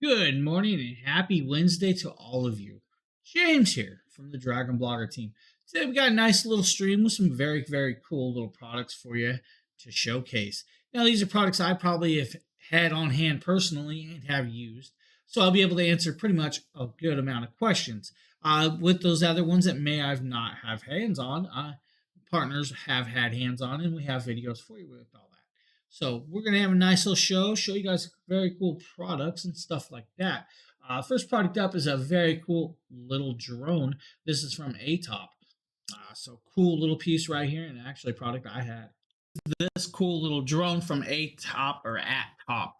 Good morning and happy Wednesday to all of you. James here from the Dragon Blogger team. Today we got a nice little stream with some very cool little products for you to showcase. Now these are products I probably have had on hand personally and have used, so I'll be able to answer pretty much a good amount of questions. With those other ones that may I've not have hands on, partners have had hands on, and we have videos for you with all that. So we're going to have a nice little show you guys very cool products and stuff like that. First product up is a very cool little drone. This is from ATOP. So cool little piece right here, and actually a product I had. This cool little drone from ATOP or ATOP.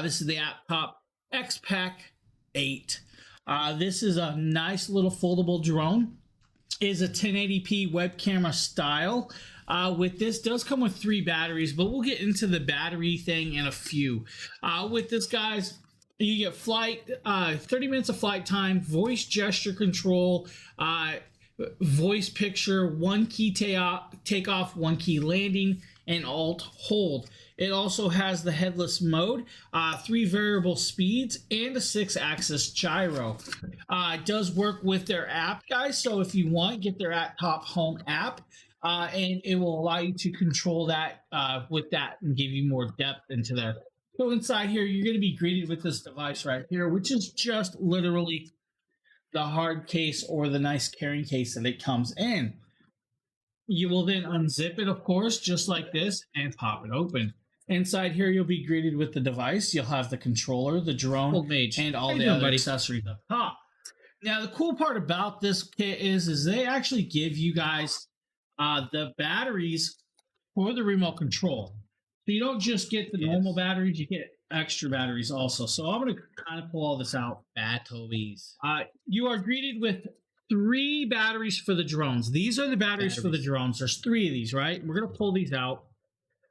This is the ATOP X-Pack 8. This is a nice little foldable drone. It is a 1080p web camera style. With this, does come with 3 batteries, but we'll get into the battery thing in a few. With this, guys, you get 30 minutes of flight time, voice gesture control, voice picture, 1 key takeoff, 1 key landing, and alt hold. It also has the headless mode, 3 variable speeds, and a 6-axis gyro. It does work with their app, guys, so if you want, get their ATOP Home app. And it will allow you to control that with that and give you more depth into that. So inside here, you're going to be greeted with this device right here, which is just literally the hard case or the nice carrying case that it comes in. You will then unzip it, of course, just like this, and pop it open. Inside here, you'll be greeted with the device. You'll have the controller, the drone, and all the other accessories up top. Now, the cool part about this kit is they actually give you guys the batteries for the remote control. So you don't just get the normal batteries, you get extra batteries also. So I'm going to kind of pull all this out. Batteries. You are greeted with 3 batteries for the drones. These are the batteries for the drones. There's 3 of these, right? We're going to pull these out.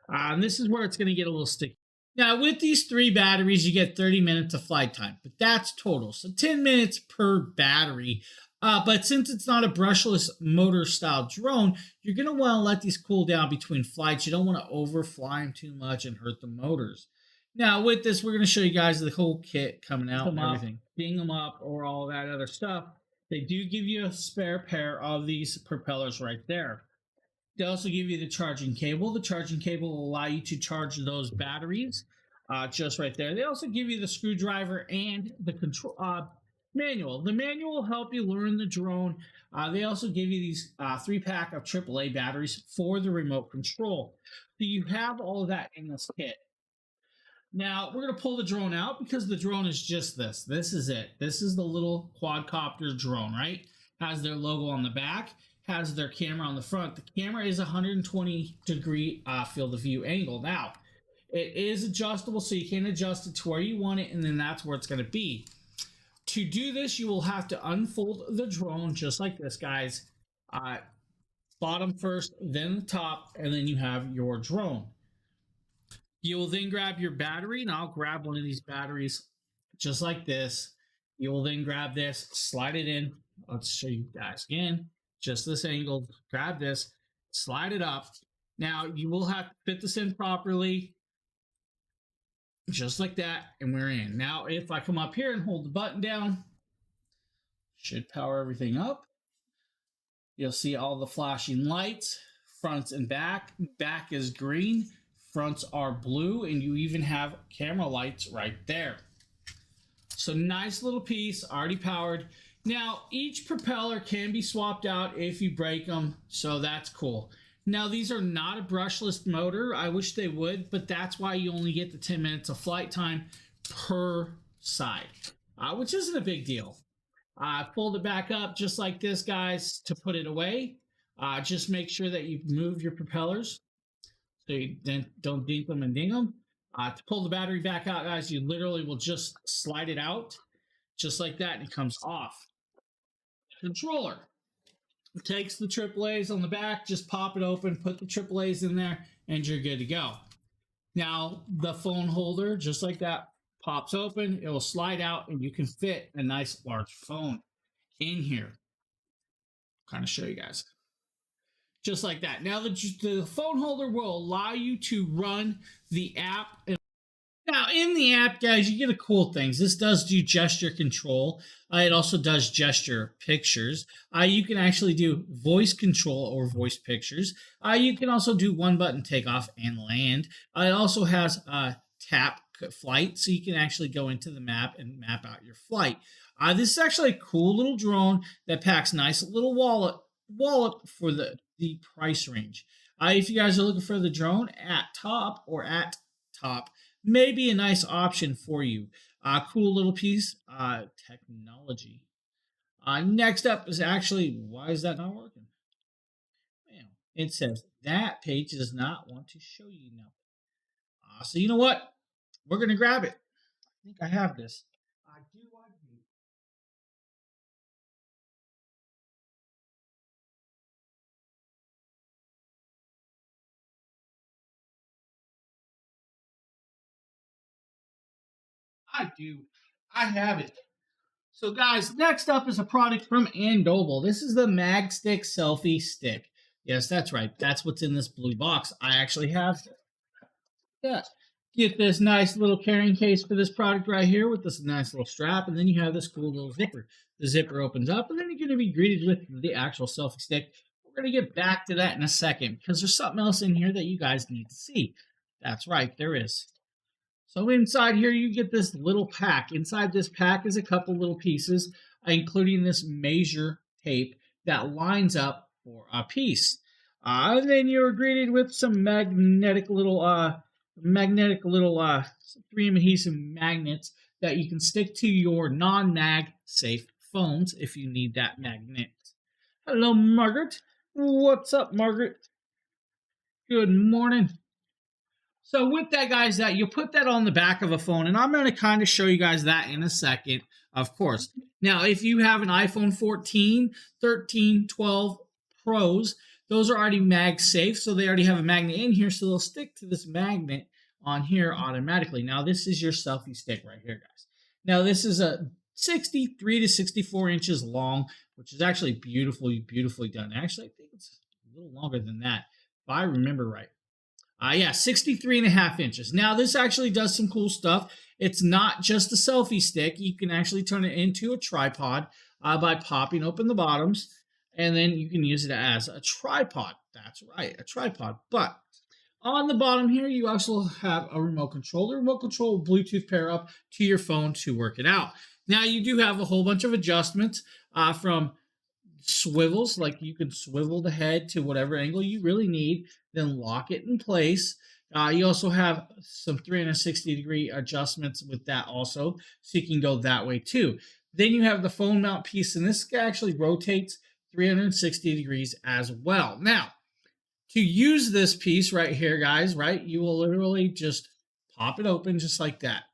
And this is where it's going to get a little sticky. Now, with these 3 batteries, you get 30 minutes of flight time, but that's total. So 10 minutes per battery. But since it's not a brushless motor style drone, you're going to want to let these cool down between flights. You don't want to overfly them too much and hurt the motors. Now with this, we're going to show you guys the whole kit coming out and everything. Ding them up or all that other stuff. They do give you a spare pair of these propellers right there. They also give you the charging cable. The charging cable will allow you to charge those batteries just right there. They also give you the screwdriver and the control manual. The manual will help you learn the drone. They also give you these 3-pack of AAA batteries for the remote control. So you have all of that in this kit. Now, we're going to pull the drone out because the drone is just this. This is it. This is the little quadcopter drone, right? Has their logo on the back, has their camera on the front. The camera is 120-degree field of view angle. Now, it is adjustable, so you can adjust it to where you want it, and then that's where it's going to be. To do this, you will have to unfold the drone just like this, guys. Bottom first, then the top, and then you have your drone. You will then grab your battery, and I'll grab one of these batteries just like this. You will then grab this, slide it in. Let's show you guys again. Just this angle. Grab this, slide it up. Now, you will have to fit this in properly. Just like that, and we're in. Now, if I come up here and hold the button down, should power everything up. You'll see all the flashing lights, fronts and back. Back is green, fronts are blue, and you even have camera lights right there. So nice little piece, already powered. Now, each propeller can be swapped out if you break them, so that's cool. Now, these are not a brushless motor. I wish they would, but that's why you only get the 10 minutes of flight time per side, which isn't a big deal. Fold it back up just like this, guys, to put it away. Just make sure that you move your propellers so you then don't dink them and ding them. To pull the battery back out, guys, you literally will just slide it out just like that, and it comes off. Controller. Takes the AAAs on the back, just pop it open, put the AAAs in there, and you're good to go. Now, the phone holder, just like that, pops open, it will slide out, and you can fit a nice large phone in here. Kind of show you guys. Just like that. Now, the phone holder will allow you to run the app. Now, in the app, guys, you get a cool things. This does do gesture control. It also does gesture pictures. You can actually do voice control or voice pictures. You can also do one button takeoff and land. It also has tap flight, so you can actually go into the map and map out your flight. This is actually a cool little drone that packs nice little wallet for the price range. If you guys are looking for the drone at top or at top, maybe a nice option for you. Cool little piece. Technology. Next up is actually, why is that not working? Well, it says that page does not want to show you nothing. So you know what? We're gonna grab it. I think I have this. I do. I do. I have it. So, guys, next up is a product from Andoble. This is the MagStick Selfie Stick. Yes, that's right. That's what's in this blue box. I actually have that. Get this nice little carrying case for this product right here with this nice little strap, and then you have this cool little zipper. The zipper opens up, and then you're going to be greeted with the actual selfie stick. We're going to get back to that in a second because there's something else in here that you guys need to see. That's right, there is. So inside here, you get this little pack. Inside this pack is a couple little pieces, including this measure tape that lines up for a piece. And then you're greeted with some magnetic little 3M adhesive magnets that you can stick to your non-mag safe phones if you need that magnet. Hello, Margaret. What's up, Margaret? Good morning. So with that, guys, that you put that on the back of a phone, and I'm going to kind of show you guys that in a second, of course. Now, if you have an iPhone 14, 13, 12 Pros, those are already mag safe, so they already have a magnet in here, so they'll stick to this magnet on here automatically. Now, this is your selfie stick right here, guys. Now, this is a 63 to 64 inches long, which is actually beautifully done. Actually, I think it's a little longer than that, if I remember right. Yeah, 63 and a half inches. Now, this actually does some cool stuff. It's not just a selfie stick. You can actually turn it into a tripod by popping open the bottoms, and then you can use it as a tripod. That's right, a tripod. But on the bottom here, you also have a remote control. The remote control will Bluetooth pair up to your phone to work it out. Now, you do have a whole bunch of adjustments from swivels, like you can swivel the head to whatever angle you really need, then lock it in place. You also have some 360-degree adjustments with that also, so you can go that way too. Then you have the phone mount piece, and this actually rotates 360 degrees as well. Now, to use this piece right here, guys, right, you will literally just pop it open just like that.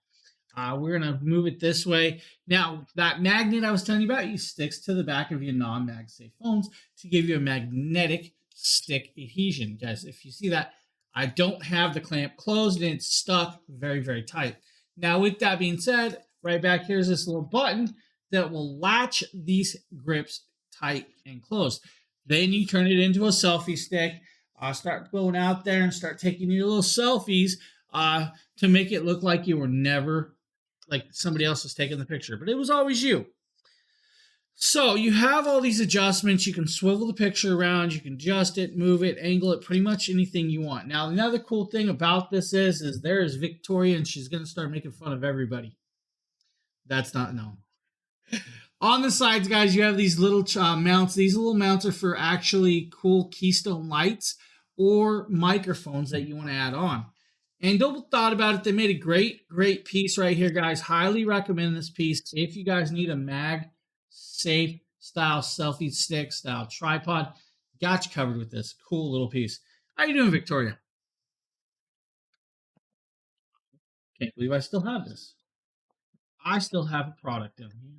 We're going to move it this way. Now, that magnet I was telling you about, it sticks to the back of your non-mag safe phones to give you a magnetic stick adhesion. Guys, if you see that, I don't have the clamp closed and it's stuck very tight. Now, with that being said, right back here is this little button that will latch these grips tight and closed. Then you turn it into a selfie stick. Start going out there and start taking your little selfies to make it look like you were never, like somebody else was taking the picture, but it was always you. So you have all these adjustments. You can swivel the picture around. You can adjust it, move it, angle it, pretty much anything you want. Now, another cool thing about this is there is Victoria, and she's going to start making fun of everybody. That's not, no. On the sides, guys, you have these little mounts. These little mounts are for actually cool Keystone lights or microphones that you want to add on. And Double thought about it. They made a great piece right here, guys. Highly recommend this piece. If you guys need a mag safe style selfie stick style tripod, got you covered with this cool little piece. How you doing, Victoria? Can't believe I still have this. I still have a product in here.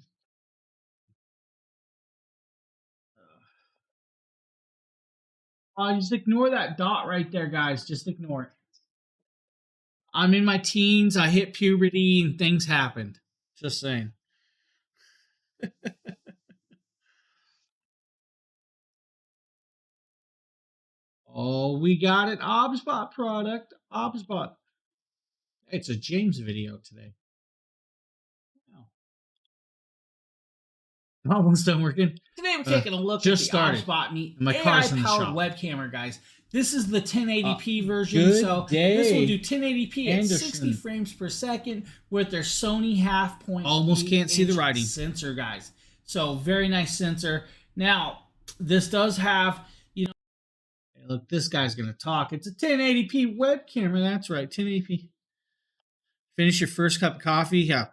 Just ignore that dot right there, guys. Just ignore it. I'm in my teens. I hit puberty and things happened. Just saying. Oh, we got an OBSBot product. OBSBot. It's a James video today. Oh. Almost done working. Today we're taking a look just at the started. OpSpot Me My car's in the AI-powered shop. web camera, guys. This is the 1080p version, good so day, this will do 1080p at Anderson. 60 frames per second with their Sony half-point Almost can't see the writing. sensor, guys. So very nice sensor. Now, this does have, you know, hey, look, this guy's gonna talk. It's a 1080p web camera. That's right, 1080p. Finish your first cup of coffee. Yeah,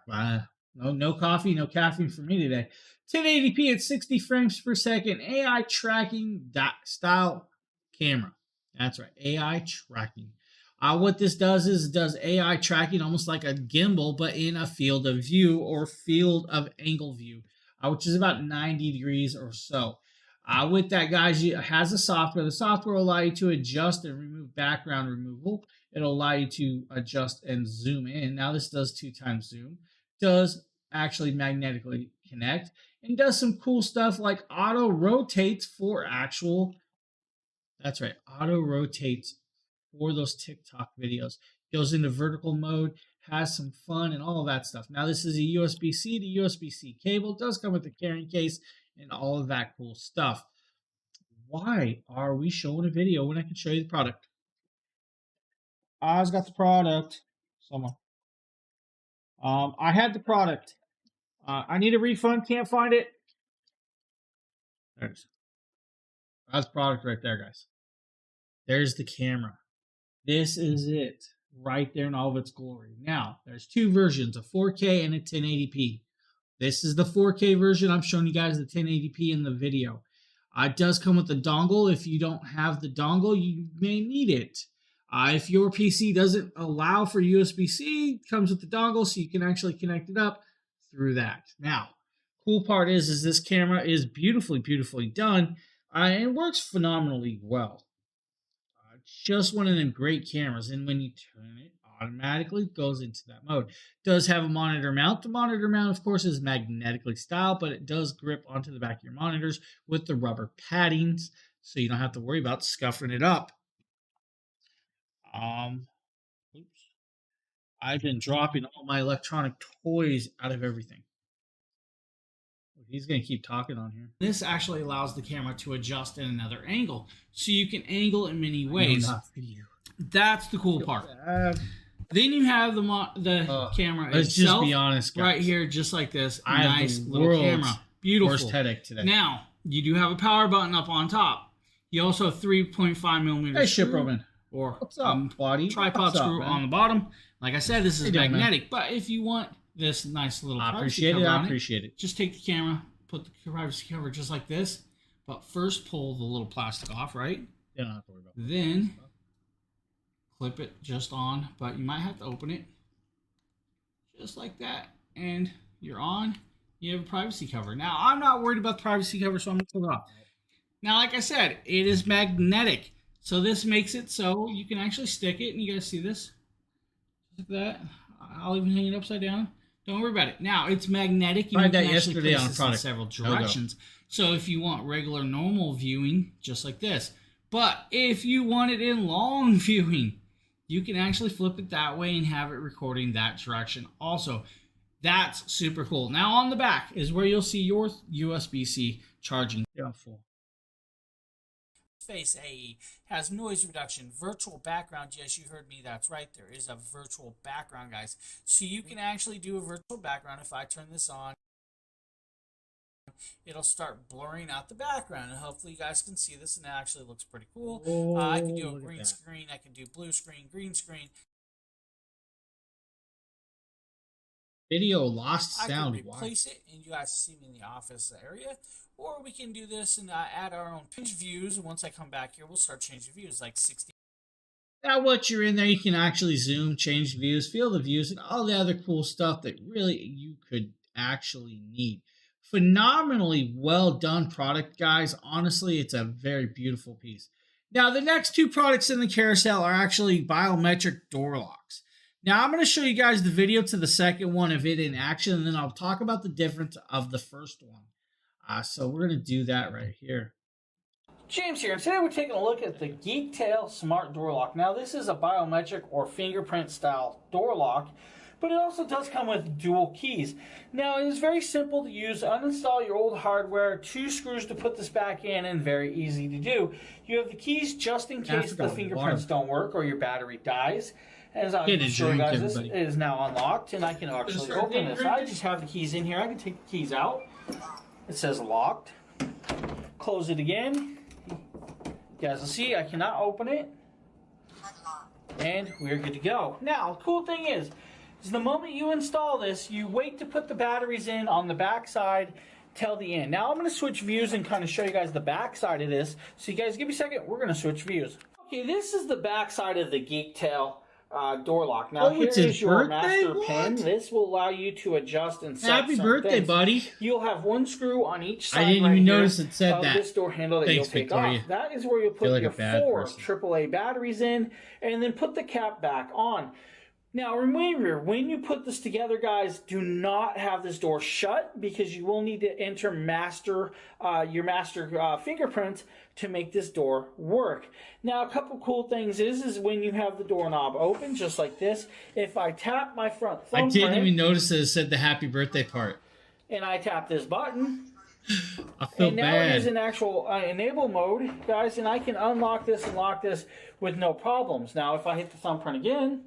no coffee, no caffeine for me today. 1080p at 60 frames per second. AI tracking style camera. That's right, AI tracking. What this does is it does AI tracking almost like a gimbal, but in a field of view or field of angle view, which is about 90 degrees or so. With that, guys, it has a software. The software will allow you to adjust and remove background removal. It'll allow you to adjust and zoom in. Now, this does 2x zoom. Does actually magnetically connect and does some cool stuff like auto rotates for actual. That's right, auto rotates for those TikTok videos. Goes into vertical mode, has some fun and all of that stuff. Now, this is a USB-C to USB-C cable. It does come with a carrying case and all of that cool stuff. Why are we showing a video when I can show you the product? I've got the product somewhere. I had the product. I need a refund. Can't find it. There it is. That's the product right there, guys. There's the camera. This is it right there in all of its glory. Now, there's two versions, a 4K and a 1080p. This is the 4K version. I'm showing you guys the 1080p in the video. It does come with the dongle. If you don't have the dongle, you may need it. If your PC doesn't allow for USB-C, it comes with the dongle, so you can actually connect it up through that. Now, cool part is this camera is beautifully, beautifully done, and it works phenomenally well. Just one of them great cameras, and when you turn it, automatically goes into that mode. It does have a monitor mount. The monitor mount, of course, is magnetically styled, but it does grip onto the back of your monitors with the rubber paddings, so you don't have to worry about scuffing it up. Oops. I've been dropping all my electronic toys out of everything. He's going to keep talking on here. This actually allows the camera to adjust in another angle, so you can angle in many ways. That's the cool part. Then you have the camera let's itself. Just be honest, guys. Right here, just like this. I nice have the little camera. Beautiful. Worst headache today. Now, you do have a power button up on top. You also have 3.5 millimeter screw or What's tripod screw up, on the bottom. Like I said, this is magnetic, man? But if you want this nice little I privacy appreciate it. cover I appreciate it. Just take the camera, put the privacy cover just like this, but first pull the little plastic off, right? You don't have to worry about it. Then clip it just on, but you might have to open it just like that, and you're on. You have a privacy cover. Now, I'm not worried about the privacy cover, so I'm going to pull it off. Now, like I said, it is magnetic, so this makes it so you can actually stick it, and you guys see this? Like that. I'll even hang it upside down. Don't worry about it. Now, it's magnetic. You can actually place this in several directions. So if you want regular normal viewing, just like this. But if you want it in long viewing, you can actually flip it that way and have it recording that direction also. That's super cool. Now, on the back is where you'll see your USB-C charging. Yeah, full. Face AE has noise reduction, virtual background. Yes, you heard me. That's right. There is a virtual background, guys. So you can actually do a virtual background. If I turn this on, it'll start blurring out the background, and hopefully you guys can see this, and it actually looks pretty cool. I can do a green screen. I can do blue screen, green screen. Video lost sound. I can replace it, and you guys see me in the office area. Or we can do this and add our own pinch views. And once I come back here, we'll start changing views, like 60. Now, once you're in there, you can actually zoom, change views, feel the views, and all the other cool stuff that really you could actually need. Phenomenally well done product, guys. Honestly, it's a very beautiful piece. Now, the next two products in the carousel are actually biometric door locks. Now, I'm going to show you guys the video to the second one of it in action, and then I'll talk about the difference of the first one. So we're going to do that right here. James here, and today we're taking a look at the Geektail Smart Door Lock. Now this is a biometric or fingerprint style door lock, but it also does come with dual keys. Now it is very simple to use. Uninstall your old hardware, 2 screws to put this back in, and very easy to do. You have the keys just in case the fingerprints don't work or your battery dies. As I can show you guys, this is now unlocked, and I can actually open this. I just have the keys in here. I can take the keys out. It says locked. Close it again. You guys will see I cannot open it. And we're good to go. Now, the cool thing is the moment you install this, you wait to put the batteries in on the back side till the end. Now, I'm going to switch views and kind of show you guys the back side of this. So you guys give me a second. We're going to switch views. Okay, this is the back side of the Geektail door lock. Now, here is your master pin. This will allow you to adjust and set Happy birthday, buddy. You'll have 1 screw on each side. I didn't even notice it said that. This door handle that you'll take off. That is where you'll put your 4 AAA batteries in, and then put the cap back on. Now, remember, when you put this together, guys, do not have this door shut, because you will need to enter your master fingerprint to make this door work. Now, a couple cool things is when you have the doorknob open, just like this. If I tap my front thumbprint, I didn't even notice that it said the happy birthday part. And I tap this button, I feel and now bad. it is in actual enable mode, guys, and I can unlock this and lock this with no problems. Now, if I hit the thumbprint again.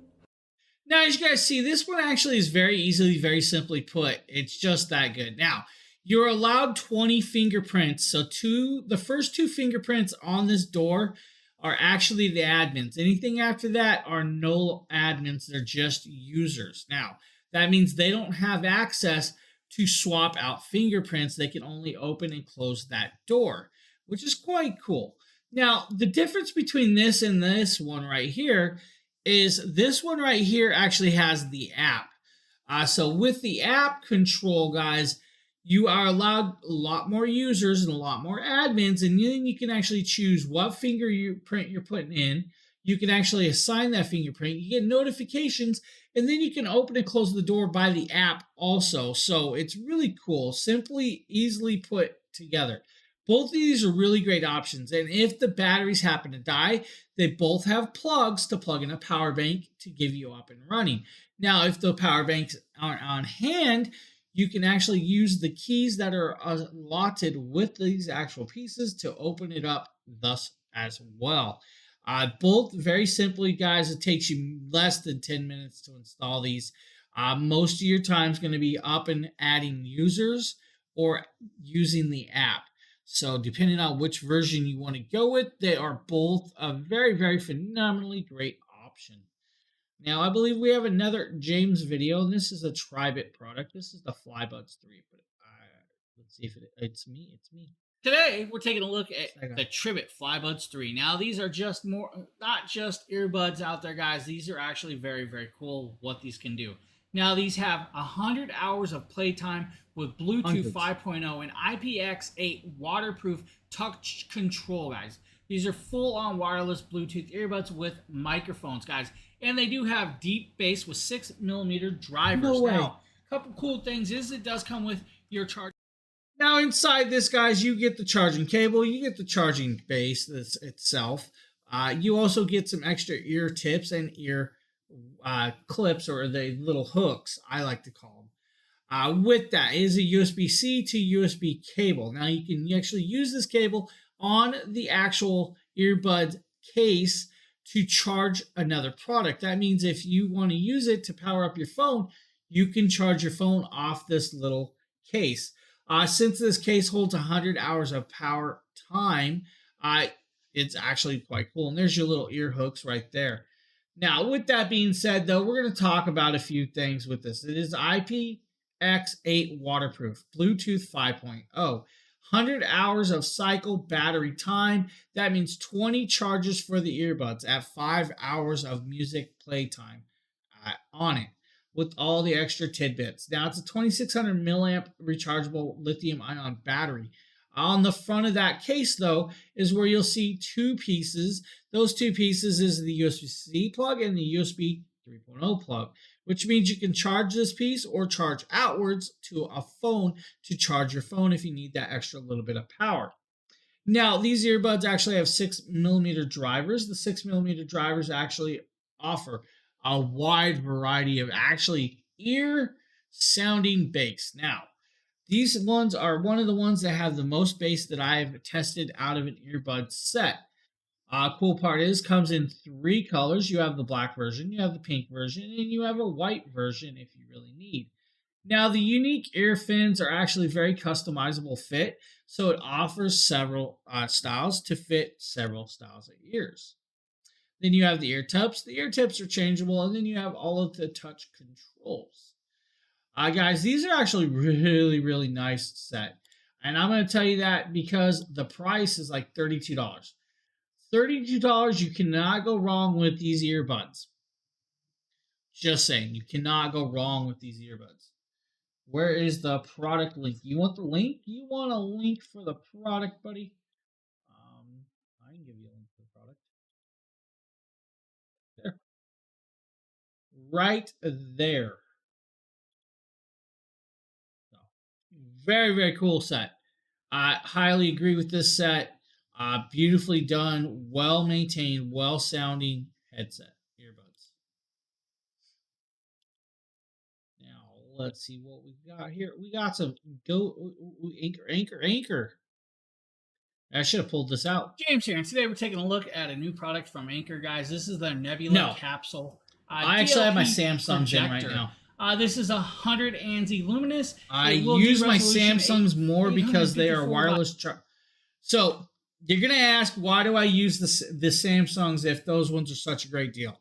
Now, as you guys see, this one actually is very simply put. It's just that good. Now, you're allowed 20 fingerprints. So the first 2 fingerprints on this door are actually the admins. Anything after that are no admins. They're just users. Now, that means they don't have access to swap out fingerprints. They can only open and close that door, which is quite cool. Now, the difference between this and this one right here is this one right here actually has the app. So with the app control, guys, you are allowed a lot more users and a lot more admins, and then you can actually choose what fingerprint you're putting in. You can actually assign that fingerprint. You get notifications, and then you can open and close the door by the app also. So it's really cool, simply, easily put together. Both of these are really great options, and if the batteries happen to die, they both have plugs to plug in a power bank to give you up and running. Now, if the power banks aren't on hand, you can actually use the keys that are allotted with these actual pieces to open it up thus as well. Both very simply, guys, it takes you less than 10 minutes to install these. Most of your time is going to be up and adding users or using the app. So depending on which version you want to go with, they are both a very phenomenally great option. Now, I believe we have another James video, and this is a Tribit product. This is the FlyBuds 3. But let's see if it's me. It's me. Today, we're taking a look at the Tribit FlyBuds 3. Now, these are just not just earbuds out there, guys. These are actually very cool what these can do. Now, these have 100 hours of playtime with Bluetooth 5.0 and IPX8 waterproof touch control, guys. These are full-on wireless Bluetooth earbuds with microphones, guys. And they do have deep bass with 6mm drivers. No way. Now, a couple cool things is it does come with your charger. Now, inside this, guys, you get the charging cable. You get the charging base itself. You also get some extra ear tips and ear clips, or the little hooks, I like to call them. With that is a USB-C to USB cable. Now, you can actually use this cable on the actual earbud case to charge another product. That means if you want to use it to power up your phone, you can charge your phone off this little case. Since this case holds 100 hours of power time, it's actually quite cool. And there's your little ear hooks right there. Now, with that being said, though, we're going to talk about a few things with this. It is IPX8 waterproof, Bluetooth 5.0, 100 hours of cycle battery time. That means 20 charges for the earbuds at 5 hours of music playtime on it, with all the extra tidbits. Now, it's a 2600 milliamp rechargeable lithium-ion battery. On the front of that case, though, is where you'll see 2 pieces. Those 2 pieces is the USB-C plug and the USB 3.0 plug, which means you can charge this piece or charge outwards to a phone to charge your phone if you need that extra little bit of power. Now, these earbuds actually have 6mm drivers. The 6mm drivers actually offer a wide variety of actually ear sounding bass. Now, these ones are one of the ones that have the most bass that I've tested out of an earbud set. Cool part is comes in 3 colors. You have the black version, you have the pink version, and you have a white version if you really need. Now, the unique ear fins are actually very customizable fit, so it offers several styles to fit several styles of ears. Then you have the ear tips. The ear tips are changeable, and then you have all of the touch controls. Guys, these are actually really, really nice set. And I'm going to tell you that because the price is like $32. $32, you cannot go wrong with these earbuds. Just saying, you cannot go wrong with these earbuds. Where is the product link? You want the link? You want a link for the product, buddy? I can give you a link for the product. There. Right there. So, very, very cool set. I highly agree with this set. Beautifully done, well maintained, well sounding headset earbuds. Now let's see what we got here. We got some Anchor. I should have pulled this out. James here, and today we're taking a look at a new product from Anchor, guys. This is the Nebula capsule. I actually have my Samsungs in right now. This is 100 ANSI luminous. I use my Samsungs more because they are wireless. So you're gonna ask, why do I use the Samsungs if those ones are such a great deal?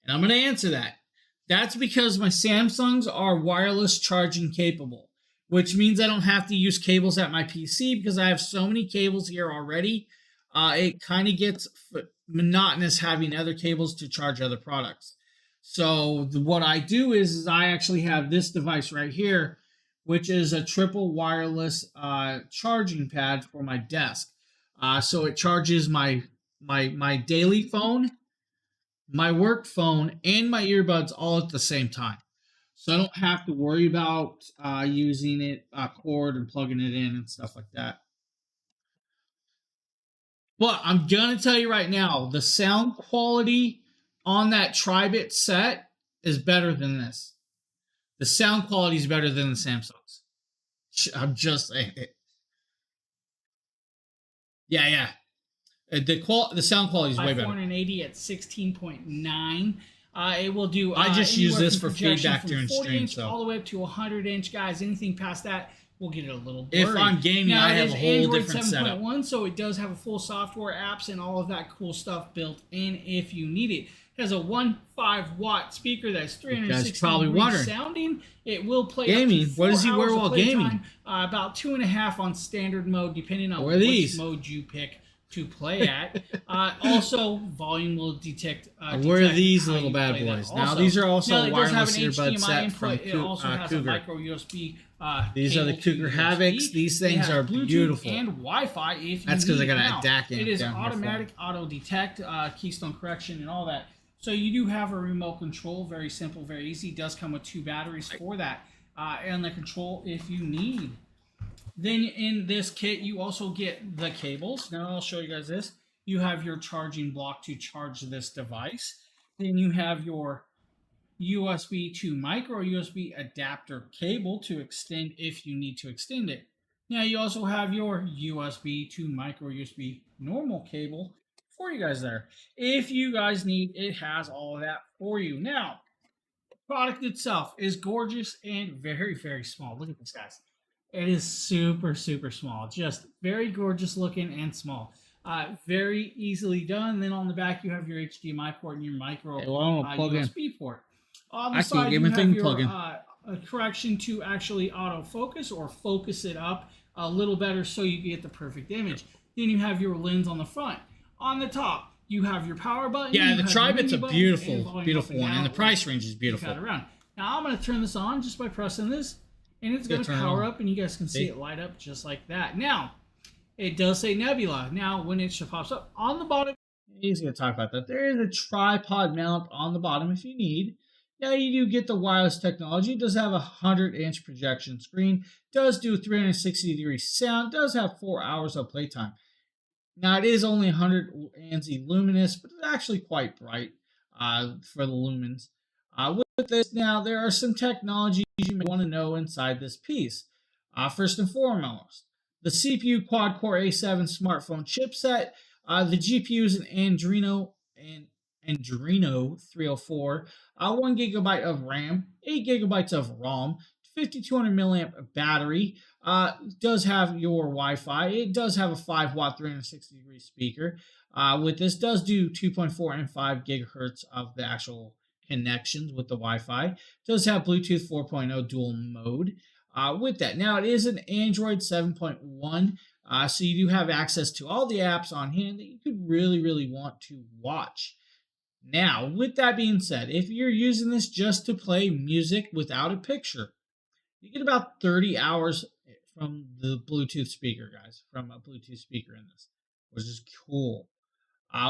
And I'm gonna answer that. That's because my Samsungs are wireless charging capable, which means I don't have to use cables at my PC because I have so many cables here already. It kind of gets monotonous having other cables to charge other products. So what I do is I actually have this device right here, which is a triple wireless charging pad for my desk. So it charges my daily phone, my work phone, and my earbuds all at the same time. So I don't have to worry about using it cord and plugging it in and stuff like that. But I'm going to tell you right now, the sound quality on that Tri-Bit set is better than this. The sound quality is better than the Samsungs. I'm just saying it. Yeah. The sound quality is way better. 480 at 16.9. It will do. I just use this for feedback during stream. So all the way up to 100-inch, guys. Anything past that, we'll get it a little blurry. If I'm gaming, I have a whole Android different setup. 7.1, so it does have a full software, apps, and all of that cool stuff built in if you need it. It has a 1.5-watt speaker that's 360 degrees sounding. It will play gaming. Up to 4 what does he wear while gaming? Time, about 2.5 on standard mode, depending on which mode you pick to play at. Also, volume will detect. Where are these little bad boys? Now, these are also wireless earbud set from It also has a micro USB. These are the Cougar Havocs. These things are Bluetooth beautiful. And Wi-Fi. If that's because I got a DAC in. It is automatic auto detect, keystone correction, and all that. So you do have a remote control. Very simple, very easy. It does come with 2 batteries for that, and the control if you need. Then in this kit, you also get the cables. Now I'll show you guys this. You have your charging block to charge this device. Then you have your USB to micro USB adapter cable to extend if you need to extend it. Now you also have your USB to micro USB normal cable for you guys there. If you guys need, it has all of that for you. Now, the product itself is gorgeous and very, very small. Look at this, guys. It is super, super small. Just very gorgeous looking and small. Very easily done. Then on the back, you have your HDMI port and your micro USB port. On the side, you have your correction to actually autofocus or focus it up a little better so you get the perfect image. Then you have your lens on the front. On the top, you have your power button. Yeah, the Tri-Bit's a beautiful, beautiful one, and the price range is beautiful. Now I'm going to turn this on just by pressing this, and it's going to power up, and you guys can see it light up just like that. Now, it does say Nebula. Now, when it pops up on the bottom, he's going to talk about that. There is a tripod mount on the bottom if you need. Now, you do get the wireless technology. It does have a 100-inch projection screen. Does do 360-degree sound. Does have 4 hours of playtime. Now it is only 100 ANSI luminous, but it's actually quite bright for the lumens. With this, now there are some technologies you may want to know inside this piece. First and foremost, the CPU quad-core A7 smartphone chipset. The GPU is an Adreno 304, 1 gigabyte of RAM, 8 gigabytes of ROM, 5200 milliamp battery. Does have your Wi-Fi. It does have a 5-watt 360-degree speaker. With this, does do 2.4 and 5 gigahertz of the actual connections with the Wi-Fi. Does have Bluetooth 4.0 dual mode. With that, now it is an Android 7.1, so you do have access to all the apps on hand that you could really want to watch. Now, with that being said, if you're using this just to play music without a picture, you get about 30 hours from the Bluetooth speaker, guys, from a Bluetooth speaker in this, which is cool.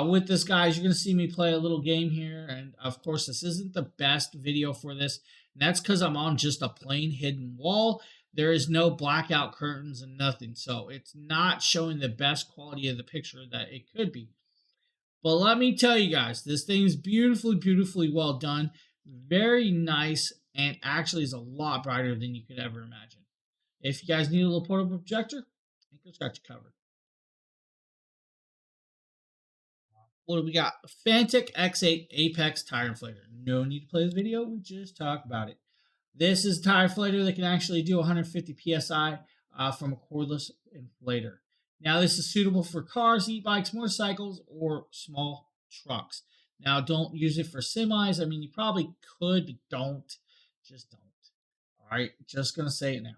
With this, guys, you're going to see me play a little game here. And, of course, this isn't the best video for this. And that's because I'm on just a plain hidden wall. There is no blackout curtains and nothing. So it's not showing the best quality of the picture that it could be. But let me tell you guys, this thing is beautifully well done. Very nice, and actually is a lot brighter than you could ever imagine. If you guys need a little portable projector, I think it's got you covered. What do we got? Fantic X8 Apex tire inflator. No need to play this video. We just talk about it. This is a tire inflator that can actually do 150 psi from a cordless inflator. Now, this is suitable for cars, e-bikes, motorcycles, or small trucks. Now, don't use it for semis. I mean, you probably could, but don't. Just don't. All right, just going to say it now.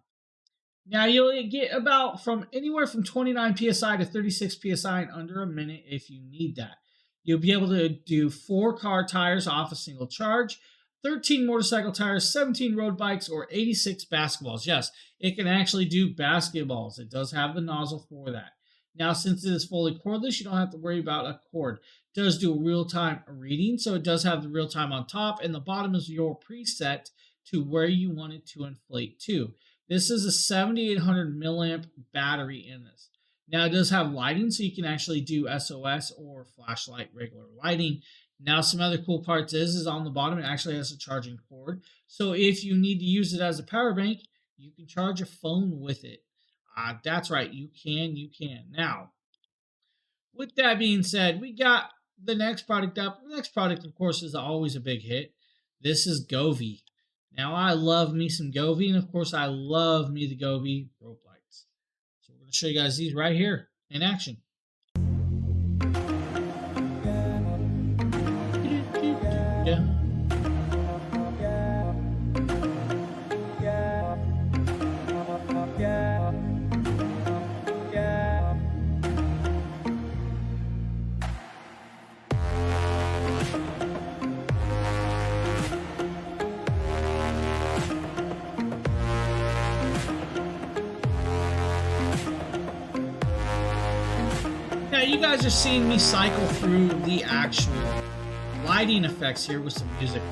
Now, you'll get about from anywhere from 29 psi to 36 psi in under a minute if you need that. You'll be able to do 4 car tires off a single charge, 13 motorcycle tires, 17 road bikes, or 86 basketballs. Yes, it can actually do basketballs. It does have the nozzle for that. Now, since it is fully cordless, you don't have to worry about a cord. It does do a real-time reading, so it does have the real-time on top, and the bottom is your preset to where you want it to inflate to. This is a 7800 milliamp battery in this. Now, it does have lighting, so you can actually do SOS or flashlight regular lighting. Now, some other cool parts is on the bottom, it actually has a charging cord. So if you need to use it as a power bank, you can charge a phone with it. That's right, you can. Now, with that being said, we got the next product up. The next product, of course, is always a big hit. This is Govee. Now, I love me some Govee, and of course, I love me the Govee rope lights. So we're going to show you guys these right here in action. Yeah. Now, you guys are seeing me cycle through the actual lighting effects here with some music.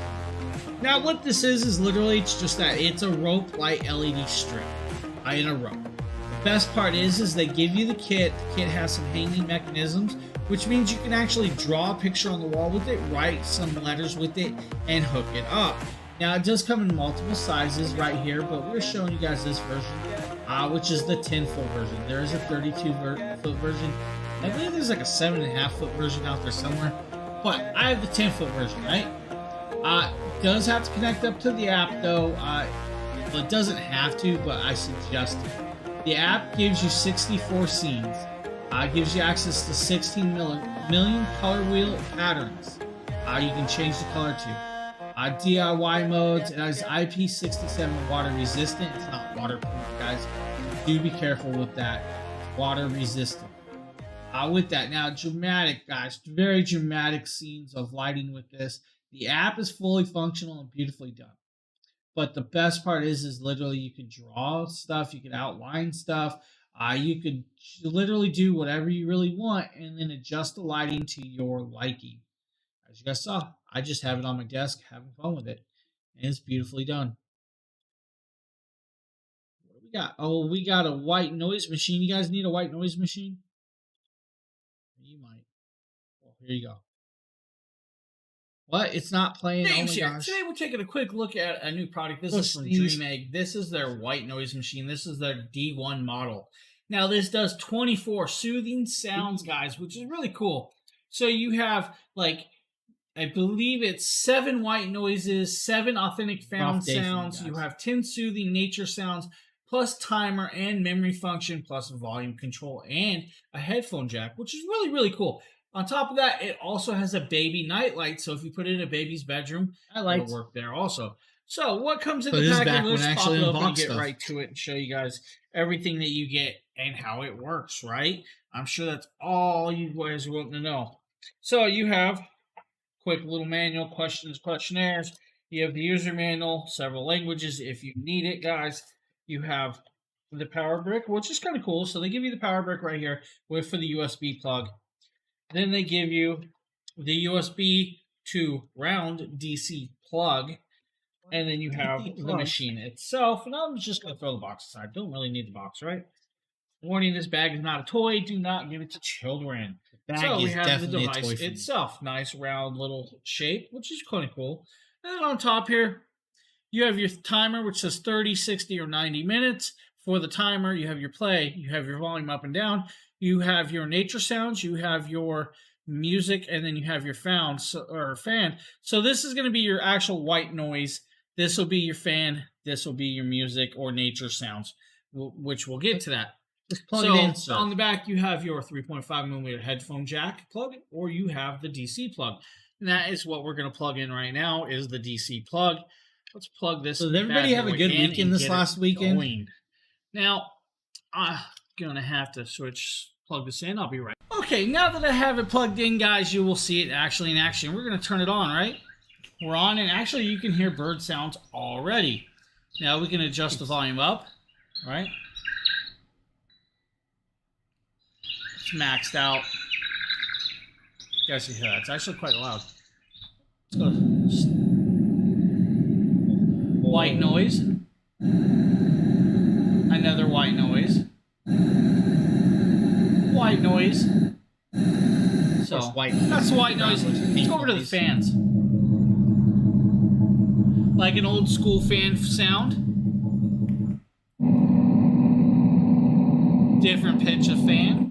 Now, what this is literally it's just that it's a rope light LED strip in a rope. The best part is they give you the kit. The kit has some hanging mechanisms, which means you can actually draw a picture on the wall with it, write some letters with it, and hook it up. Now, it does come in multiple sizes right here, but we're showing you guys this version, which is the 10-foot version. There is a 32-foot version. I believe there's like a 7.5-foot version out there somewhere, but I have the 10-foot version, right? It does have to connect up to the app, though. Well, it doesn't have to, but I suggest it. The app gives you 64 scenes. Gives you access to 16 million color wheel patterns. You can change the color to. DIY modes. It has IP67 water resistant. It's not waterproof, guys. Do be careful with that. It's water resistant. With that, now dramatic, guys, very dramatic scenes of lighting with this. The app is fully functional and beautifully done. But the best part is literally you can draw stuff, you can outline stuff, you could literally do whatever you really want and then adjust the lighting to your liking. As you guys saw, I just have it on my desk, having fun with it, and it's beautifully done. What do we got? Oh, we got a white noise machine. You guys need a white noise machine? Here you go. What? It's not playing. James oh my here. gosh. Today we're taking a quick look at a new product. This is from Dream Egg. This is their white noise machine. This is their D1 model. Now this does 24 soothing sounds, guys, which is really cool. So you have like, I believe it's 7 white noises, 7 authentic found sounds. You have 10 soothing nature sounds, plus timer and memory function, plus volume control and a headphone jack, which is really, really cool. On top of that, it also has a baby nightlight, so if you put it in a baby's bedroom, it'll work there also. So what comes in the package? Let's pop it open and get right to it and show you guys everything that you get and how it works, right? I'm sure that's all you guys are wanting to know. So you have quick little manual, questions, questionnaires. You have the user manual, several languages if you need it, guys. You have the power brick, which is kind of cool. So they give you the power brick right here for the USB plug. Then they give you the USB to round DC plug. And then you have the machine itself. And I'm just going to throw the box aside. Don't really need the box, right? Warning, this bag is not a toy. Do not give it to children. So we have the device itself. Nice round little shape, which is kind of cool. And then on top here, you have your timer, which says 30, 60, or 90 minutes. For the timer, you have your play. You have your volume up and down. You have your nature sounds. You have your music. And then you have your fan. So this is going to be your actual white noise. This will be your fan. This will be your music or nature sounds, which we'll get to that. So on the back, you have your 3.5mm headphone jack plug, or you have the DC plug. And that is what we're going to plug in right now, is the DC plug. Let's plug this. So did everybody have a good weekend this last weekend? Now, I'm going to have to plug this in. I'll be right. Okay, now that I have it plugged in, guys, you will see it actually in action. We're going to turn it on, right? We're on, and actually you can hear bird sounds already. Now we can adjust the volume up, right? It's maxed out. You guys can hear that. It's actually quite loud. Let's go. White noise. Another white noise. White noise. So that's white noise. Let's go over to the fans. Like an old school fan sound. Different pitch of fan.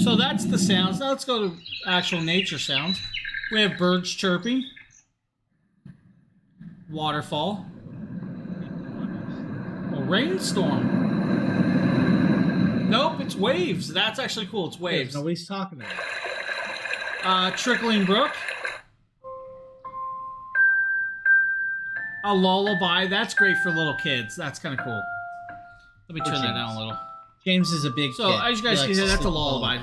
So that's the sounds. Now let's go to actual nature sounds. We have birds chirping. Waterfall. A rainstorm. Nope, it's waves. That's actually cool. It's waves. Nobody's talking about it. Trickling brook. A lullaby. That's great for little kids. That's kind of cool. Let me turn that down a little. James is a big kid. As you guys can hear, that's a lullaby.